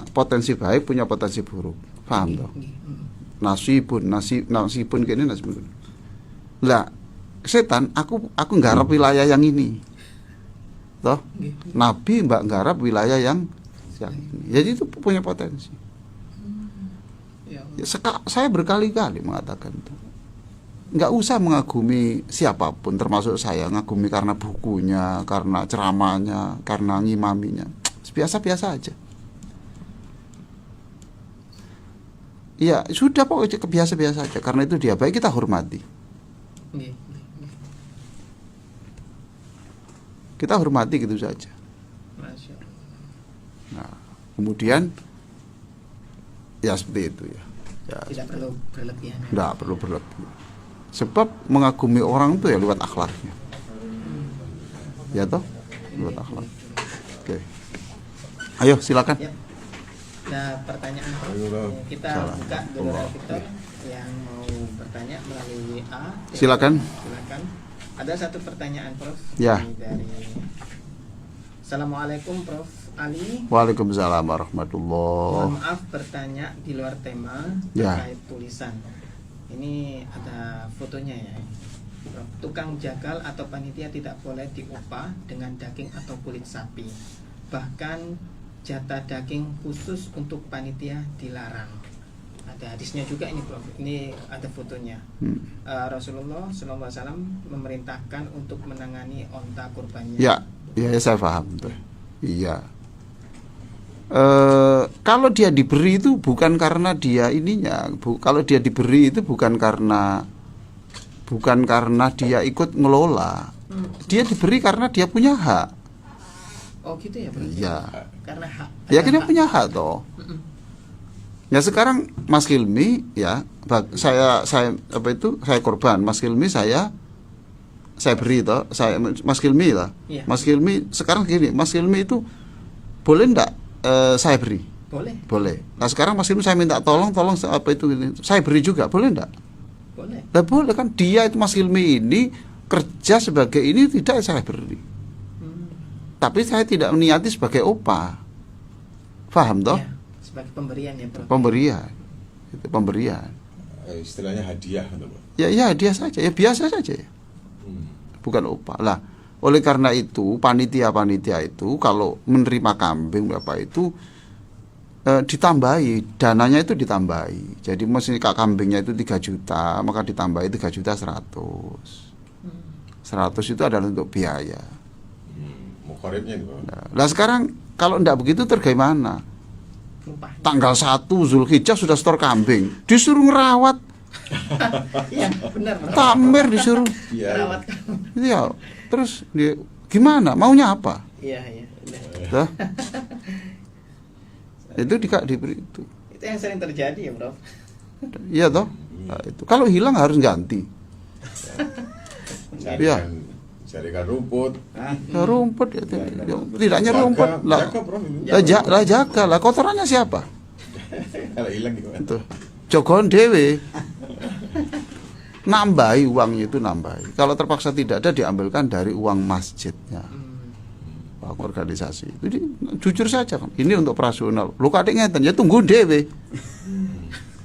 potensi baik, punya potensi buruk. Paham toh? Nasibun gini nasibun. Lah, setan aku nggarap wilayah yang ini. Toh? Nabi mbak nggarap wilayah yang ini. Jadi itu punya potensi. Ya, saya berkali-kali mengatakan itu. Nggak usah mengagumi siapapun, termasuk saya. Ngagumi karena bukunya, karena ceramahnya, karena ngimaminya. Biasa-biasa aja. Ya sudah pokoknya biasa-biasa aja. Karena itu dia baik, kita hormati. Kita hormati gitu saja. Nah, kemudian ya seperti itu ya. Tidak perlu berlebihan. Tidak perlu berlebihan. Sebab mengagumi orang itu ya lewat akhlaknya. Ya toh? Lewat akhlak. Oke. Ayo silakan. Ya. Nah, pertanyaan kita buka dulu Victor yang mau bertanya melalui WA. Silakan. Ada satu pertanyaan Prof. Ya. Dari Assalamualaikum Prof. Ali. Waalaikumsalam warahmatullahi. Mohon maaf bertanya di luar tema terkait tulisan. Ini ada fotonya ya. Tukang jagal atau panitia tidak boleh diupah dengan daging atau kulit sapi. Bahkan jatah daging khusus untuk panitia dilarang. Ada hadisnya juga ini Prof. Ini ada fotonya. Rasulullah SAW memerintahkan untuk menangani onta kurbannya. Ya, saya paham. Iya. Kalau dia diberi itu bukan karena dia ininya, kalau dia diberi itu bukan karena dia ikut ngelola. Dia diberi karena dia punya hak. Oh gitu ya, Bro? Iya. Karena hak. Ya kan dia punya hak toh. Ya sekarang Mas Hilmi ya, saya korban, Mas Hilmi saya beri toh, Mas Hilmi lah. Iya. Mas Hilmi sekarang gini, Mas Hilmi itu boleh enggak saya beri? Boleh. Nah sekarang Mas Hilmi saya minta tolong saya beri juga, boleh enggak? Boleh. Nah, boleh kan, dia itu Mas Hilmi ini kerja sebagai ini tidak saya beri. Tapi saya tidak meniati sebagai upah. Paham toh? Ya, sebagai pemberian ya, Bro. Pemberian. Itu pemberian. Istilahnya hadiah gitu, Pak. Ya hadiah saja, ya biasa saja ya. Bukan upah. Lah, oleh karena itu panitia itu kalau menerima kambing Bapak itu ditambahi, dananya itu ditambahi. Jadi mesti kambingnya itu 3 juta, maka ditambahi 3.100.000. 100 itu adalah untuk biaya. Mukharibnya itu, Pak. Nah, sekarang kalau enggak begitu tergaimana? Tanggal 1 Zulhijjah sudah setor kambing, disuruh ngerawat. Iya, benar. Tamer disuruh. Rawat. Iya. Terus dia gimana? Maunya apa? Iya. Tuh. Itu diberi itu. Itu yang sering terjadi ya, Bro. Iya toh? Nah, itu. Kalau hilang harus ganti. Carikan rumput. Rumput ya, tidaknya rumput. Jaga lah. Kotorannya siapa? Kalau hilang gimana? Tuh. Jogon dewe. Nambahi uangnya itu nambahi. Kalau terpaksa tidak ada diambilkan dari uang masjidnya. Uang organisasi. Jadi jujur saja kan. Ini untuk operasional. Lu kadek ngeten ya tunggu dewe.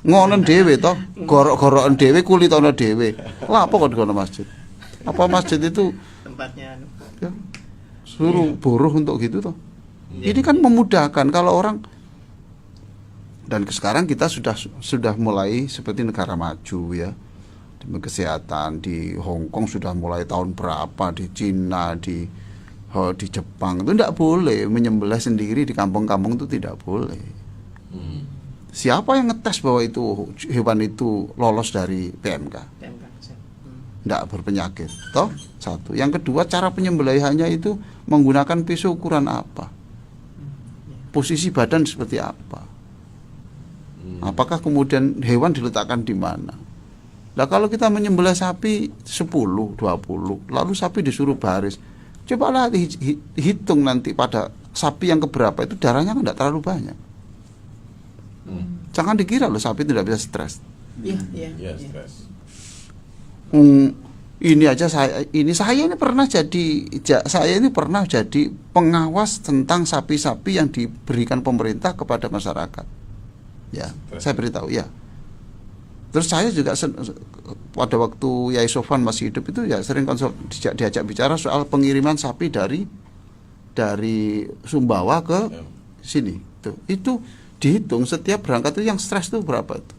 Ngono dhewe toh, gorok-gorokan dhewe, kulitono dhewe. Lah apa kok dikono masjid? Apa masjid itu Tempatnya ya, suruh buruh untuk gitu toh? Ini kan memudahkan kalau orang. Dan sekarang kita sudah mulai seperti negara maju ya. Demi kesehatan di Hong Kong sudah mulai tahun berapa, di Cina, di Jepang itu tidak boleh menyembelih sendiri di kampung-kampung, itu tidak boleh. Siapa yang ngetes bahwa itu hewan itu lolos dari PMK? Tidak berpenyakit, toh? Satu. Yang kedua, cara penyembelihannya itu menggunakan pisau ukuran apa? Posisi badan seperti apa? Apakah kemudian hewan diletakkan di mana? Nah kalau kita menyembelih sapi 10, 20, lalu sapi disuruh baris, cobalah hitung nanti pada sapi yang keberapa itu darahnya kan tidak terlalu banyak. Jangan dikira loh sapi tidak bisa stres. Iya, stres. Saya ini pernah jadi pengawas tentang sapi-sapi yang diberikan pemerintah kepada masyarakat. Ya, saya beritahu ya. Terus saya juga pada waktu Yai Sofwan masih hidup itu ya sering diajak bicara soal pengiriman sapi dari Sumbawa ke sini. Itu dihitung setiap berangkat itu yang stres itu berapa itu.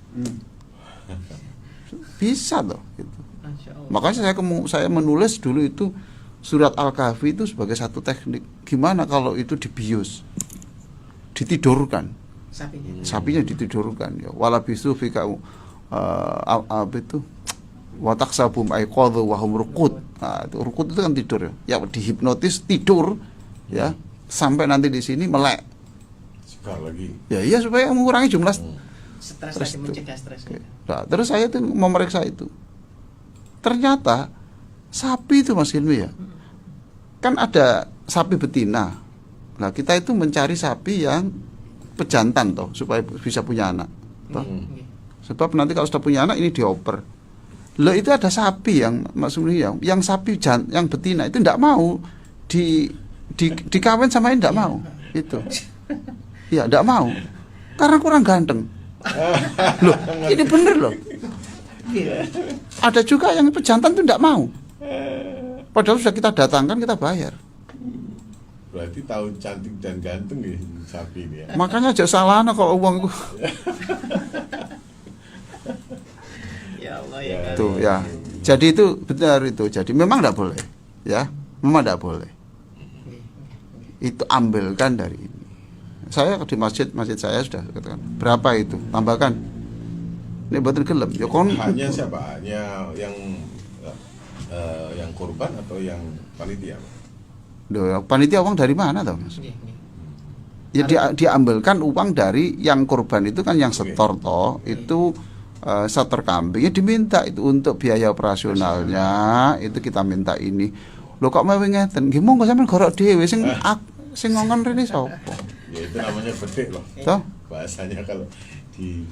Bisa loh gitu. Makanya saya menulis dulu itu surat Al-Kahfi itu sebagai satu teknik. Gimana kalau itu dibius, ditidurkan, sapinya ditidurkan ya. Walabisu fika apa itu wataksabum aiqadhu wa hum ruqud. Nah, itu ruqud itu kan tidur ya. Ya dihipnotis tidur ya sampai nanti di sini melek. Sekali lagi. Ya iya supaya mengurangi jumlah stres itu. Mencegah stres. Nah, terus saya itu memeriksa itu. Ternyata sapi itu Mas Hilmi ya. Kan ada sapi betina. Nah, kita itu mencari sapi yang pejantan toh supaya bisa punya anak. Toh. Sebab nanti kalau sudah punya anak ini dioper. Loh itu ada sapi yang maksudnya yang sapi yang betina itu tidak mau dikawin sama ini, tidak mau. Itu. Ya, tidak mau. Karena kurang ganteng. Loh, ini bener loh. Ada juga yang pejantan itu tidak mau. Padahal sudah kita datangkan, kita bayar. Berarti tahu cantik dan ganteng ya sapi ini ya. Makanya aja salah kalau uang itu. Ya Allah ya. Tuh ya. Jadi itu benar itu. Jadi memang tidak boleh, ya. Memang tidak boleh. Itu ambilkan dari ini. Saya di masjid saya sudah katakan berapa itu, tambahkan. Ini betul gelem. Ya kon. Hanya siapa? Hanya yang korban atau yang panitia? Loh, panitia uang dari mana toh, Mas? Ya diambilkan uang dari yang korban itu kan yang setor toh, itu setor kambingnya diminta itu untuk biaya operasionalnya, itu kita minta ini. Loh kok mau ngeten? Nggih monggo sampean gorok dhewe sing ngongon rene sapa? Ya itu namanya bedek loh. Toh? Bahasanya kalau di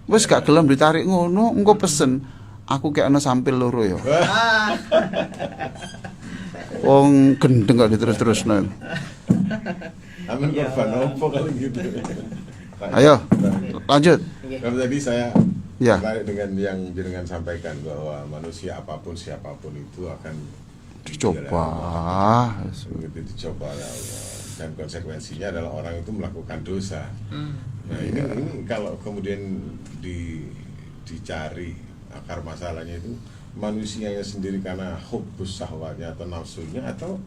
Wes gak gelem ditarik ngono, engko pesen. Aku kayak ana sampil loro ya. Wong gendeng kok diterus-terusno. amin korban opo kali gitu. Ayo, lanjut. Kalau tadi saya Ya. tertarik dengan yang jenengan sampaikan bahwa manusia apapun siapapun itu akan Dicoba. begitu dicoba oleh Allah. Dan konsekuensinya adalah orang itu melakukan dosa. Nah ini kalau kemudian dicari akar masalahnya itu manusianya sendiri karena hubbus syahwatnya atau nafsunya atau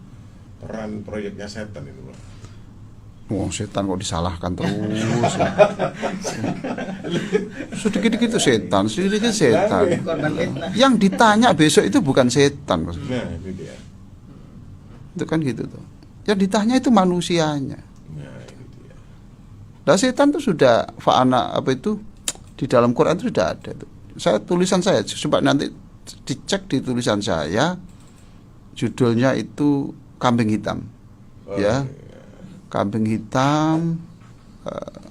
peran proyeknya setan itu Bang. Wong setan kok disalahkan terus. Sedikit-sedikit itu setan, sedikit setan. Korban fitnah. Yang ditanya besok itu bukan setan, Mas. Nah itu dia. Itu kan gitu tuh. Yang ditanya itu manusianya. Nah itu dia. Nah setan itu sudah fa'ana apa itu di dalam Quran itu sudah ada tuh. Tulisan saya coba nanti dicek di tulisan saya, judulnya itu kambing hitam. Ya. Kambing hitam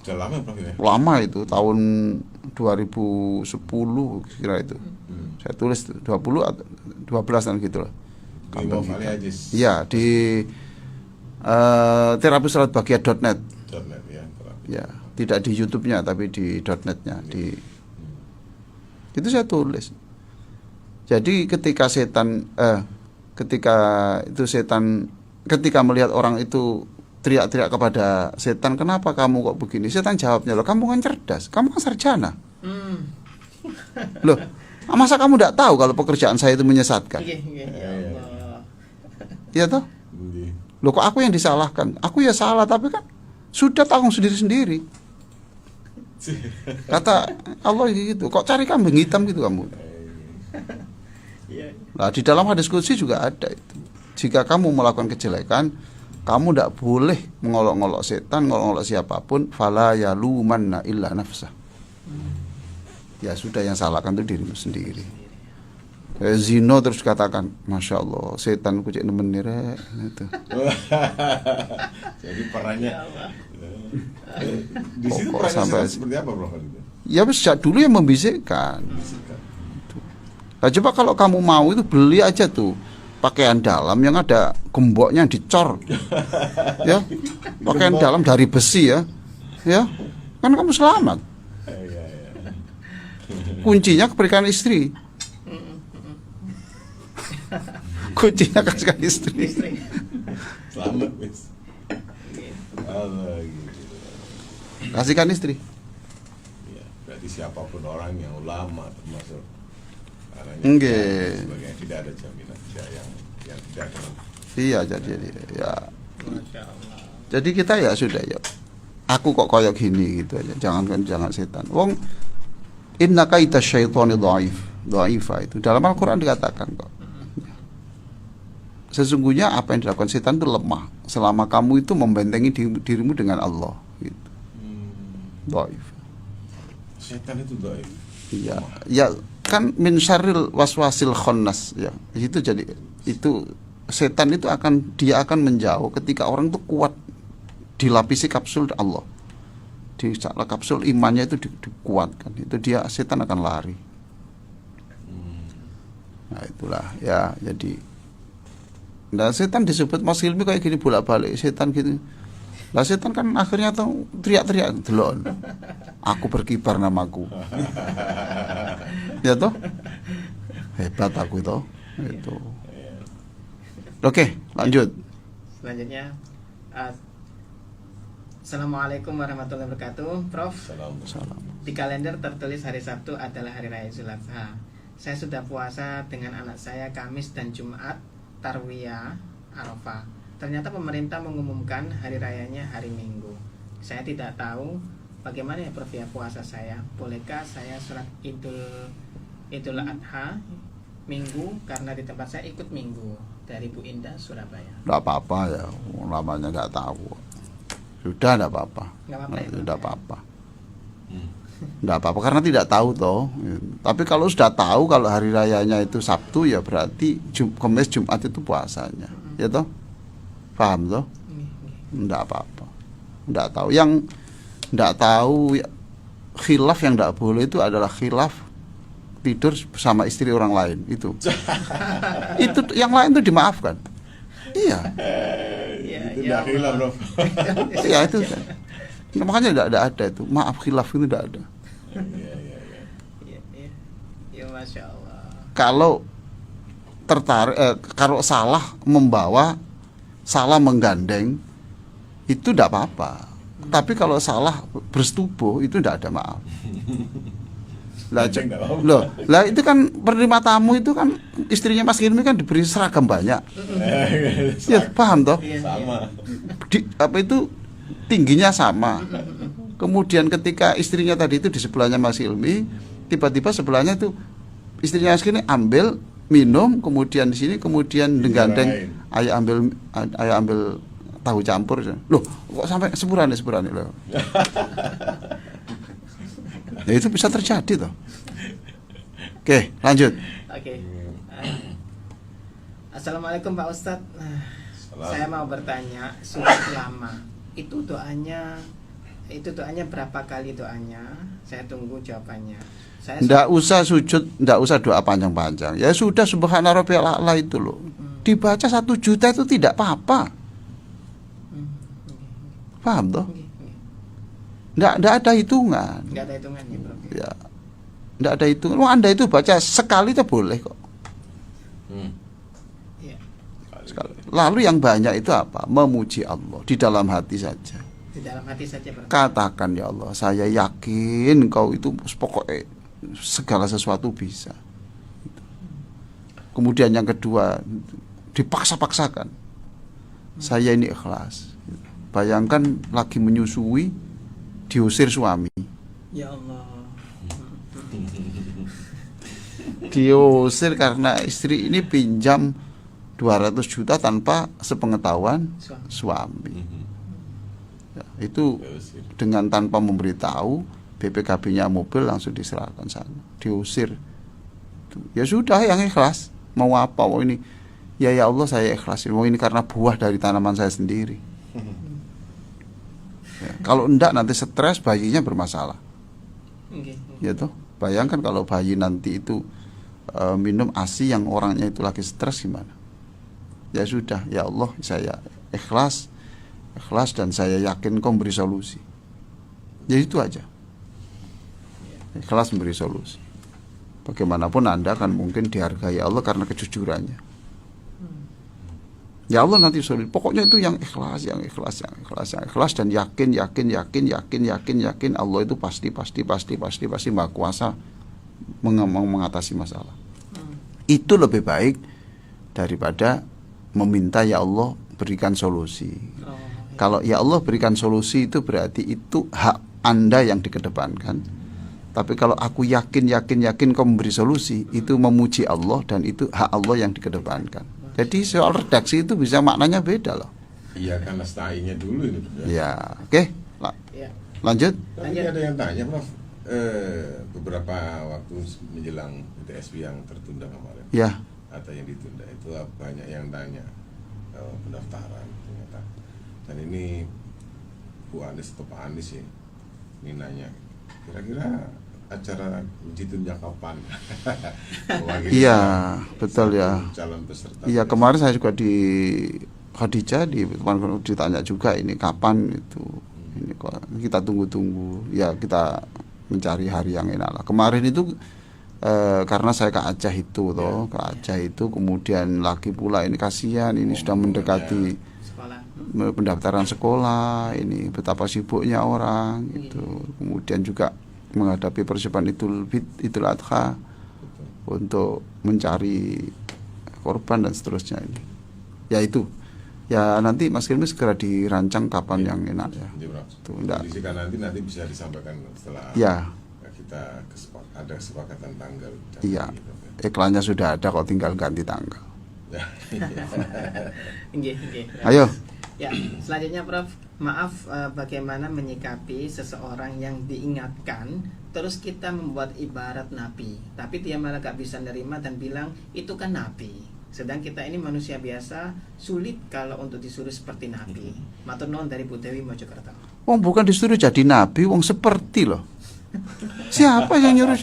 Sudah lama Prof ya? lama itu tahun 2010 kira itu. Saya tulis 20 atau 12 dan gitu lah. Di Imam Ali Aziz. Iya, di terapisalatbagia.net. .net ya. Ya, tidak di YouTube-nya tapi di .net-nya di Itu saya tulis. Jadi ketika melihat orang itu teriak-teriak kepada setan, kenapa kamu kok begini? Setan jawabnya, loh kamu kan cerdas, kamu kan sarjana. Loh, masa kamu tidak tahu kalau pekerjaan saya itu menyesatkan? Ya Allah. Iya toh? Loh kok aku yang disalahkan? Aku ya salah, tapi kan sudah tanggung sendiri-sendiri. Kata Allah gitu, kok cari kambing hitam gitu kamu? Nah di dalam hadis qudsi juga ada itu. Jika kamu melakukan kejelekan, kamu tidak boleh mengolok-olok setan, mengolok-olok siapapun. Fala yalumanna illa nafsah. Ya sudah, yang salahkan itu dirimu sendiri. Zino terus katakan, Masya Allah, setan kucing nemen nirek itu. Jadi perannya di situ perannya sampai seperti apa, Bro? Ya sejak dulu yang membisikkan. Nah, coba kalau kamu mau itu beli aja tuh pakaian dalam yang ada gemboknya dicor, ya, pakaian dalam dari besi ya, kan kamu selamat. Kuncinya keberikan istri. Kuncinya kasihkan istri. Selamat, wis. Kasihkan istri. Ya, berarti siapapun orang yang ulama termasuk Nggih. Sebagai tidak ada jaminan yang tidak ada. Iya, jadi ya. Masya Allah. Jadi kita ya sudah ya. Aku kok koyok gini gitu aja. Jangan setan. Wong inna kaita syaitani dha'ifa itu dalam Al-Qur'an dikatakan kok. Sesungguhnya apa yang dilakukan setan itu lemah selama kamu itu membentengi dirimu dengan Allah gitu. Dhaif. Setan itu dhaif. Iya, ya kan min syarril waswasil khannas ya. Itu jadi itu setan itu dia akan menjauh ketika orang itu kuat dilapisi kapsul Allah. Di kapsul imannya itu dikuatkan. Itu setan akan lari. Nah, itulah ya, jadi nah setan disebut Mas Hilmi kayak gini bolak-balik setan gitu. Lah setan kan akhirnya tuh teriak-teriak delon. Aku berkibar namaku. Ya toh? Hebat aku itu. Itu. Oke, lanjut. Selanjutnya Assalamualaikum warahmatullahi wabarakatuh, Prof. Salam. Di kalender tertulis hari Sabtu adalah hari raya Idul Adha. Saya sudah puasa dengan anak saya Kamis dan Jumat Tarwiyah Arafah. Ternyata pemerintah mengumumkan hari rayanya hari Minggu. Saya tidak tahu bagaimana ya Prof ya puasa saya. Bolehkah saya sholat Idul Adha Minggu karena di tempat saya ikut Minggu? Dari Bu Indah, Surabaya. Tidak apa-apa ya, namanya nggak tahu. Sudah tidak apa-apa. Tidak apa-apa. Tidak apa-apa karena tidak tahu toh. Tapi kalau sudah tahu kalau hari rayanya itu Sabtu ya berarti Kamis Jumat itu puasanya. Ya toh? Paham toh? Tidak apa-apa. Tidak tahu. Yang tidak tahu khilaf yang tidak boleh itu adalah khilaf tidur bersama istri orang lain itu. Itu yang lain itu dimaafkan. Iya. Itu tidak khilaf, Bro. Iya itu. Nah, makanya tidak ada itu. Maaf khilaf itu tidak ada. Ya Masya Allah. Kalau kalau salah membawa, salah menggandeng itu tidak apa-apa. Tapi kalau salah bersetubuh itu tidak ada maaf. Lah itu kan penerima tamu itu kan istrinya Mas Hilmi kan diberi seragam banyak. Ya paham toh? Sama. Apa itu tingginya sama. Kemudian ketika istrinya tadi itu di sebelahnya Mas Hilmi, tiba-tiba sebelahnya itu istrinya Mas Hilmi ambil minum, kemudian di sini kemudian menggandeng ayo ambil tahu campur. Loh, kok sampai sepurane loh. Ya itu bisa terjadi toh. Oke, lanjut. Oke. Assalamualaikum Pak Ustadz. Saya mau bertanya, sujud lama itu doanya berapa kali doanya? Saya tunggu jawabannya. Nggak usah sujud, nggak usah doa panjang-panjang. Ya sudah subhana rabbiyal a'la itu loh. Dibaca 1 juta itu tidak apa-apa. Paham toh? Nggak ada hitungan. Nggak ada hitungannya, Bro. Ya. Tidak ada itu. Anda itu baca sekali itu boleh kok. Iya. Sekali. Lalu yang banyak itu apa? Memuji Allah di dalam hati saja. Di dalam hati saja, Prof. Katakan, ya Allah, saya yakin Kau itu pokoknya segala sesuatu bisa. Kemudian yang kedua, dipaksa-paksakan. Saya ini ikhlas. Bayangkan lagi menyusui, diusir suami. Ya Allah. Diusir karena istri ini pinjam 200 juta tanpa sepengetahuan suami. Ya, itu dengan tanpa memberitahu, BPKB-nya mobil langsung diserahkan sana, diusir. Ya sudah, yang ikhlas. Mau apa? Mau ini, ya Allah saya ikhlasin. Mau ini karena buah dari tanaman saya sendiri. Ya, kalau enggak nanti stres, bayinya bermasalah. Ya toh, bayangkan kalau bayi nanti itu minum ASI yang orangnya itu lagi stres gimana? Ya sudah, ya Allah saya ikhlas dan saya yakin Kau memberi solusi. Ya itu aja. Ikhlas memberi solusi. Bagaimanapun Anda kan mungkin dihargai Allah karena kejujurannya. Ya Allah nanti solusi. Pokoknya itu yang ikhlas dan yakin Allah itu pasti Maha Kuasa mengatasi masalah. Itu lebih baik daripada meminta ya Allah berikan solusi. Kalau ya Allah berikan solusi itu berarti itu hak Anda yang dikedepankan. Tapi kalau aku yakin Kau memberi solusi, itu memuji Allah dan itu hak Allah yang dikedepankan. Jadi soal redaksi itu bisa maknanya beda loh. Iya, karena stainya dulu ini. Ya, oke. Lanjut. Tadi ada yang tanya, Prof. Beberapa waktu menjelang UTSB yang tertunda kemarin. Ya. Atau yang ditunda itu banyak yang tanya pendaftaran ternyata. Dan ini Bu Anies atau Pak Anies ya, ini nanya kira-kira acara uji tunda kapan? Iya, betul ya. Calon peserta. Iya, kemarin saya juga di Khadijah ditanya juga ini kapan itu. Ini kok kita tunggu-tunggu. Ya kita mencari hari yang enak lah. Kemarin itu karena saya ke Aceh itu toh, ke Aceh itu kemudian lagi pula ini kasihan ini sudah mendekati pendaftaran sekolah, ini betapa sibuknya orang itu. Kemudian juga menghadapi persiapan Idul Adha untuk mencari korban dan seterusnya ini. Ya itu. Ya nanti Mas Hilmi segera dirancang kapan yang enak ya. Itu enggak. Nanti bisa disampaikan setelah kita ada kesepakatan tanggal. Iya. Iklannya sudah ada, kok tinggal ganti tanggal. Ayo. Ya, selanjutnya Prof, maaf bagaimana menyikapi seseorang yang diingatkan terus kita membuat ibarat nabi, tapi dia malah gak bisa nerima dan bilang itu kan nabi. Sedang kita ini manusia biasa, sulit kalau untuk disuruh seperti nabi. Matur nuwun dari Bu Dewi Mojokerto. Wong bukan disuruh jadi nabi, wong seperti loh. Siapa yang nyuruh?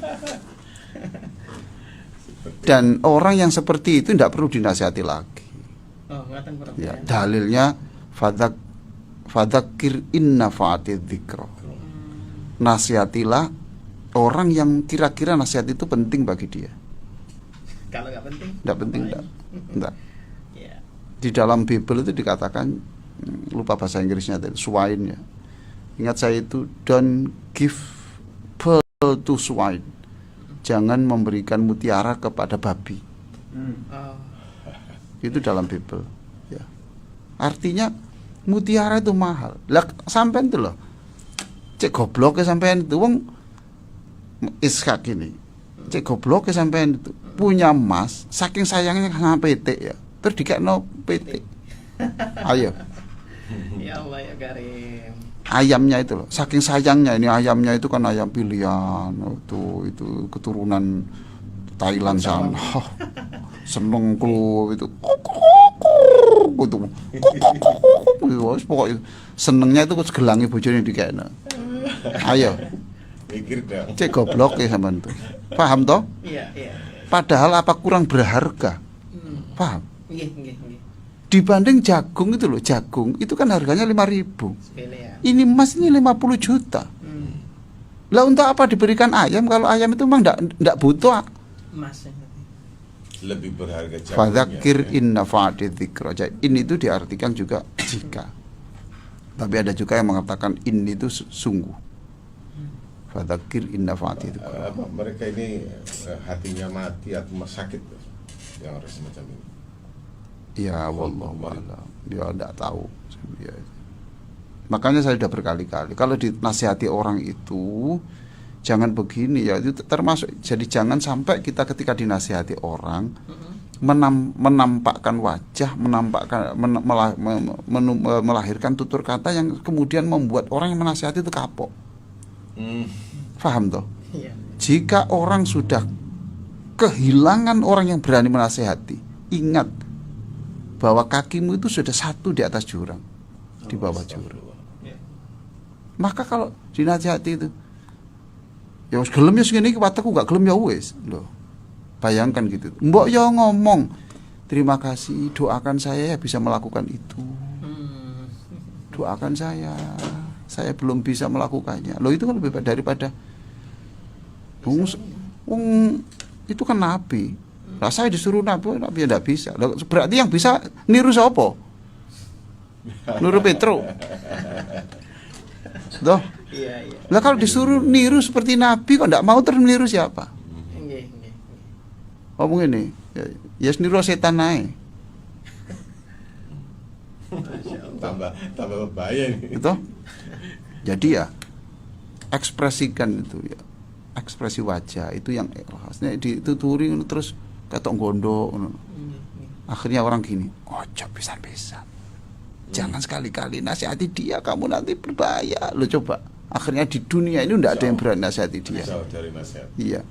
Dan orang yang seperti itu tidak perlu dinasihati lagi. Oh, ya, dalilnya fadzakir inna fa'atidz dzikra. Nasihatilah orang yang kira-kira nasihat itu penting bagi dia. Kalau nggak penting? Nggak penting, enggak. Di dalam Bible itu dikatakan, lupa bahasa Inggrisnya tadi, swine ya. Ingat saya itu, don't give pearl to swine. Jangan memberikan mutiara kepada babi. Itu dalam Bible. Ya. Artinya mutiara itu mahal. Lah sampean itu loh. Cek goblok sampean itu wong Ishak ini. Cek goblok sampean itu punya emas, saking sayangnya sama PT ya. Terus dikekno PT. Ayo. Ya Allah ya Karim. Ayamnya itu loh, saking sayangnya ini ayamnya itu kan ayam pilihan. Itu keturunan Thailand sana. Seneng klu itu. Pokoknya senengnya itu segelangi bojone dikekno. Ayo. Mikir dong. Cek goblok ya sampean tuh. Paham toh? Iya. Padahal apa kurang berharga? Paham? Nggih. Dibanding jagung itu loh, jagung itu kan harganya 5.000. Sepele ya. Ini emas ini 50 juta. Lah untuk apa diberikan ayam kalau ayam itu memang enggak butuh. Emasnya. Lebih berharga jagungnya. Fadzakir Ya. in nafa'ati dzikra. Ini itu diartikan juga jika. Tapi ada juga yang mengatakan ini itu sungguh. Fadzakir in nafa'ati dzikra. Apa mereka ini hatinya mati atau sakit yang harus semacam ini? Ya wallahu a'lam. Ya enggak tahu. Ya. Makanya saya sudah berkali-kali kalau dinasihati orang itu jangan begini ya, itu termasuk, jadi jangan sampai kita ketika dinasihati orang menampakkan wajah, melahirkan tutur kata yang kemudian membuat orang yang menasihati itu kapok. Paham toh? Iya. Jika orang sudah kehilangan orang yang berani menasihati, ingat bahwa kakimu itu sudah satu di atas jurang, di bawah jurang. Iya. Maka kalau dinasihati itu, ya wis gelem ya segini iki wateku gak gelem ya wis. Loh. Bayangkan gitu. Mbok ya ngomong, terima kasih, doakan saya ya bisa melakukan itu. Doakan saya belum bisa melakukannya. Loh itu kan lebih baik daripada wong itu kan nabi. Lah saya disuruh nabi ya enggak bisa. Loh, berarti yang bisa niru sapa? Niru Petro. Toh? Iya. Lah kalau disuruh niru seperti nabi kok enggak mau, terus niru siapa? Nggih. Ngomong ini, ya niru setan ae. tambah bahaya ini. Gitu. Jadi ya ekspresikan itu ya. Ekspresi wajah itu yang ikhlasnya dituturi terus ketok gondok. Akhirnya orang gini, ojo pisan-pisan. Jangan sekali-kali nasihati dia, kamu nanti berbahaya. Lo coba. Akhirnya di dunia ini enggak ada yang berani nasihati dia. Jauh dari nasihat. Iya.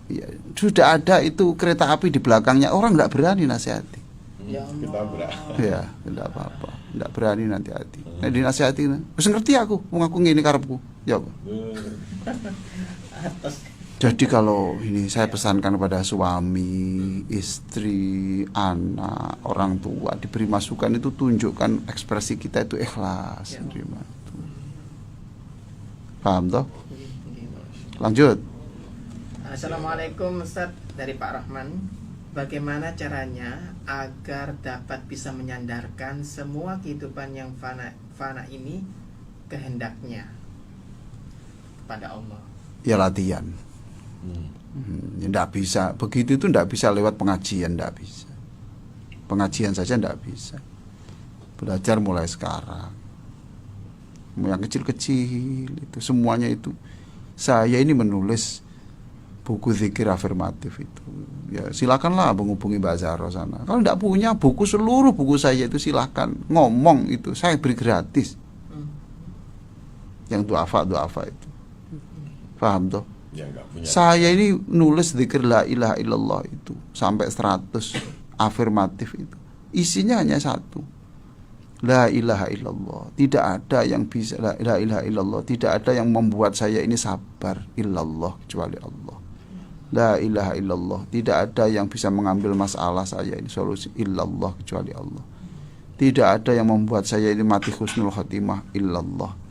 Iya, sudah ada itu kereta api di belakangnya, orang enggak berani nasihati. Ya Allah. Ketabrak. Ya, enggak apa-apa. Enggak berani nanti hati. Nah, dinasihati, wis ngerti aku ngene karepku. Ya apa? Jadi kalau ini saya pesankan kepada suami, istri, anak, orang tua diberi masukan itu tunjukkan ekspresi kita itu ikhlas menerima itu. Paham toh? Lanjut. Assalamualaikum Ustaz, dari Pak Rahman. Bagaimana caranya agar dapat bisa menyandarkan semua kehidupan yang fana ini kehendaknya kepada Allah? Ya latihan. Ya enggak bisa. Begitu itu enggak bisa lewat pengajian, enggak bisa. Pengajian saja enggak bisa. Belajar mulai sekarang. Yang kecil-kecil itu semuanya itu. Saya ini menulis buku zikir afirmatif itu. Ya silakanlah menghubungi Mbak Zahra sana. Kalau enggak punya buku, seluruh buku saya itu silakan ngomong itu. Saya beri gratis. Yang duafa itu. Paham toh? Ya, enggak punya. Saya ini nulis zikir la ilaha illallah itu sampai 100 afirmatif itu. Isinya hanya satu. La ilaha illallah. Tidak ada yang bisa, la ilaha illallah. Tidak ada yang membuat saya ini sabar illallah kecuali Allah. La ilaha illallah. Tidak ada yang bisa mengambil masalah saya ini solusi illallah kecuali Allah. Tidak ada yang membuat saya ini mati husnul khatimah illallah.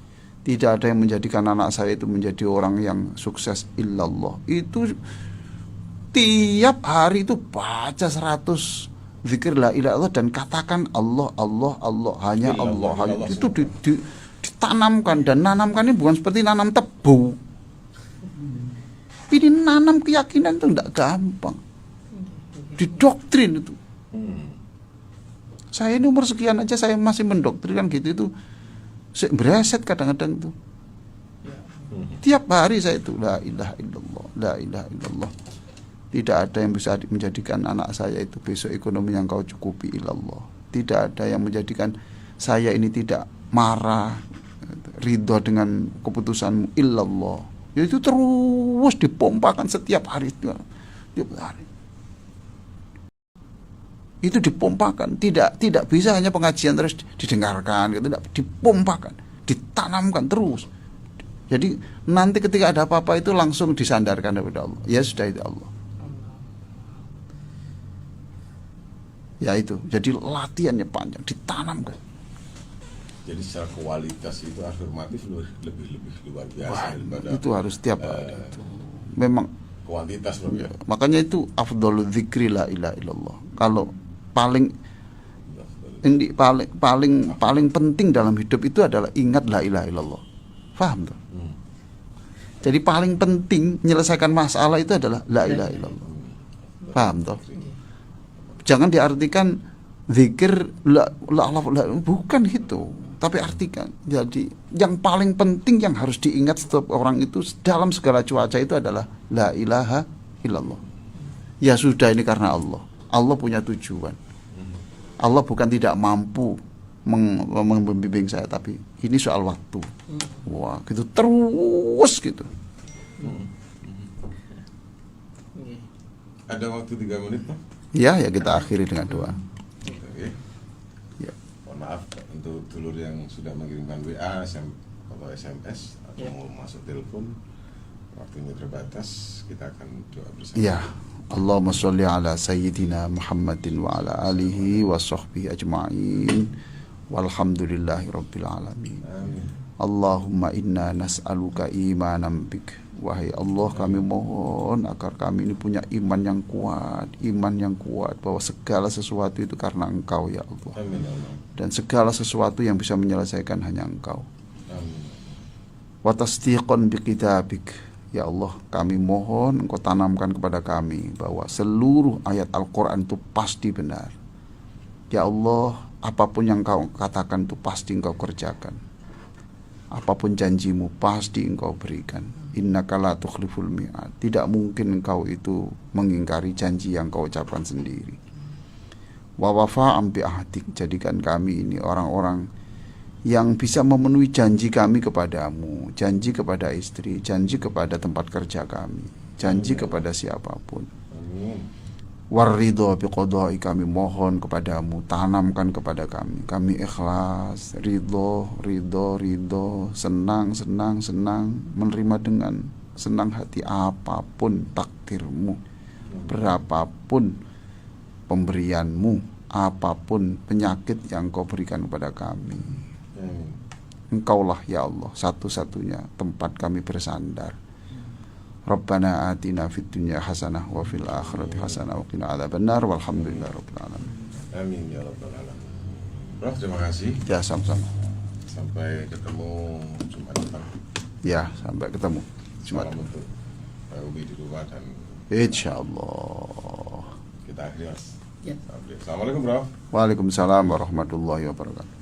Tidak ada yang menjadikan anak saya itu menjadi orang yang sukses illallah. Itu tiap hari itu baca 100 zikir la ilaha illallah dan katakan Allah, Allah, Allah, hanya Allah, hanya Allah. Itu ditanamkan, dan nanamkan ini bukan seperti nanam tebu. Ini nanam keyakinan itu tidak gampang. Didoktrin itu. Saya ini umur sekian aja saya masih mendoktrinkan gitu itu. Bereset kadang-kadang itu. Tiap hari saya itu la ilaha illallah, la ilaha illallah. Tidak ada yang bisa menjadikan anak saya itu besok ekonomi yang kau cukupi illallah. Tidak ada yang menjadikan saya ini tidak marah, ridho dengan keputusanmu illallah. Ya itu terus dipompakan setiap hari itu. Tiap hari. Itu dipompakan, tidak bisa hanya pengajian terus didengarkan, gitu, tidak, dipompakan, ditanamkan terus. Jadi nanti ketika ada apa-apa itu langsung disandarkan kepada Allah. Ya sudah, itu Allah. Ya itu, jadi latihannya panjang, ditanamkan. Jadi secara kualitas itu afirmatif lebih luar biasa daripada Itu harus tiap hari itu. Memang kuantitas, Bro, ya. makanya itu afdhalul dzikri la ilaha illallah. Kalau paling ini paling penting dalam hidup itu adalah ingat la ilaha illallah. Paham tuh? Jadi paling penting menyelesaikan masalah itu adalah la ilaha illallah. Paham toh? Jangan diartikan zikir la bukan gitu. Tapi artikan, jadi yang paling penting yang harus diingat setiap orang itu dalam segala cuaca itu adalah la ilaha illallah. Ya sudah, ini karena Allah. Allah punya tujuan. Allah bukan tidak mampu membimbing saya, tapi ini soal waktu. Wah, gitu terus gitu. Ada waktu 3 menit, Pak? Ya kita akhiri dengan doa. Oke. Ya. Mohon maaf untuk dulur yang sudah mengirimkan WA atau SMS atau mau masuk telepon, waktunya terbatas. Kita akan doa bersama. Ya, Allahumma sholli ala sayyidina Muhammadin wa ala alihi wa sahbihi ajma'in. Walhamdulillahi rabbil alamin. Amin. Allahumma inna nas'aluka imanan bik. Wahai Allah, kami mohon agar kami ini punya iman yang kuat bahwa segala sesuatu itu karena Engkau ya Allah. Amin, ya Allah. Dan segala sesuatu yang bisa menyelesaikan hanya Engkau. Amin. Wa tasdiqan bikitabik. Ya Allah, kami mohon Engkau tanamkan kepada kami bahwa seluruh ayat Al-Quran itu pasti benar. Ya Allah, apapun yang Engkau katakan itu pasti Engkau kerjakan. Apapun janjimu pasti Engkau berikan. Innaka la tukhliful mi'ad. Tidak mungkin Engkau itu mengingkari janji yang Kau ucapkan sendiri. Wa wafa'am bi ahdik. Jadikan kami ini orang-orang yang bisa memenuhi janji kami kepadamu, janji kepada istri, janji kepada tempat kerja kami, janji kepada siapapun. Amin. Warridho biqodoi, kami mohon kepadamu, tanamkan kepada kami ikhlas, ridho, senang, menerima dengan senang hati apapun takdirmu, berapapun pemberianmu, apapun penyakit yang Kau berikan kepada kami. Engkaulah ya Allah satu-satunya tempat kami bersandar. Rabbana atina fid dunya hasanah wa fil akhirati hasanah wa qina adzabannar walhamdulillahirabbil alamin. Amin ya rabbal alamin. Prof, terima kasih. Ya, sama-sama. Sampai ketemu Jumat depan. Ya, sampai ketemu Jumat. Salam untuk Pak Ubi di rumah dan Insyaallah. kita akhiri, Mas. Ya. Assalamualaikum, Prof. Waalaikumsalam warahmatullahi wabarakatuh.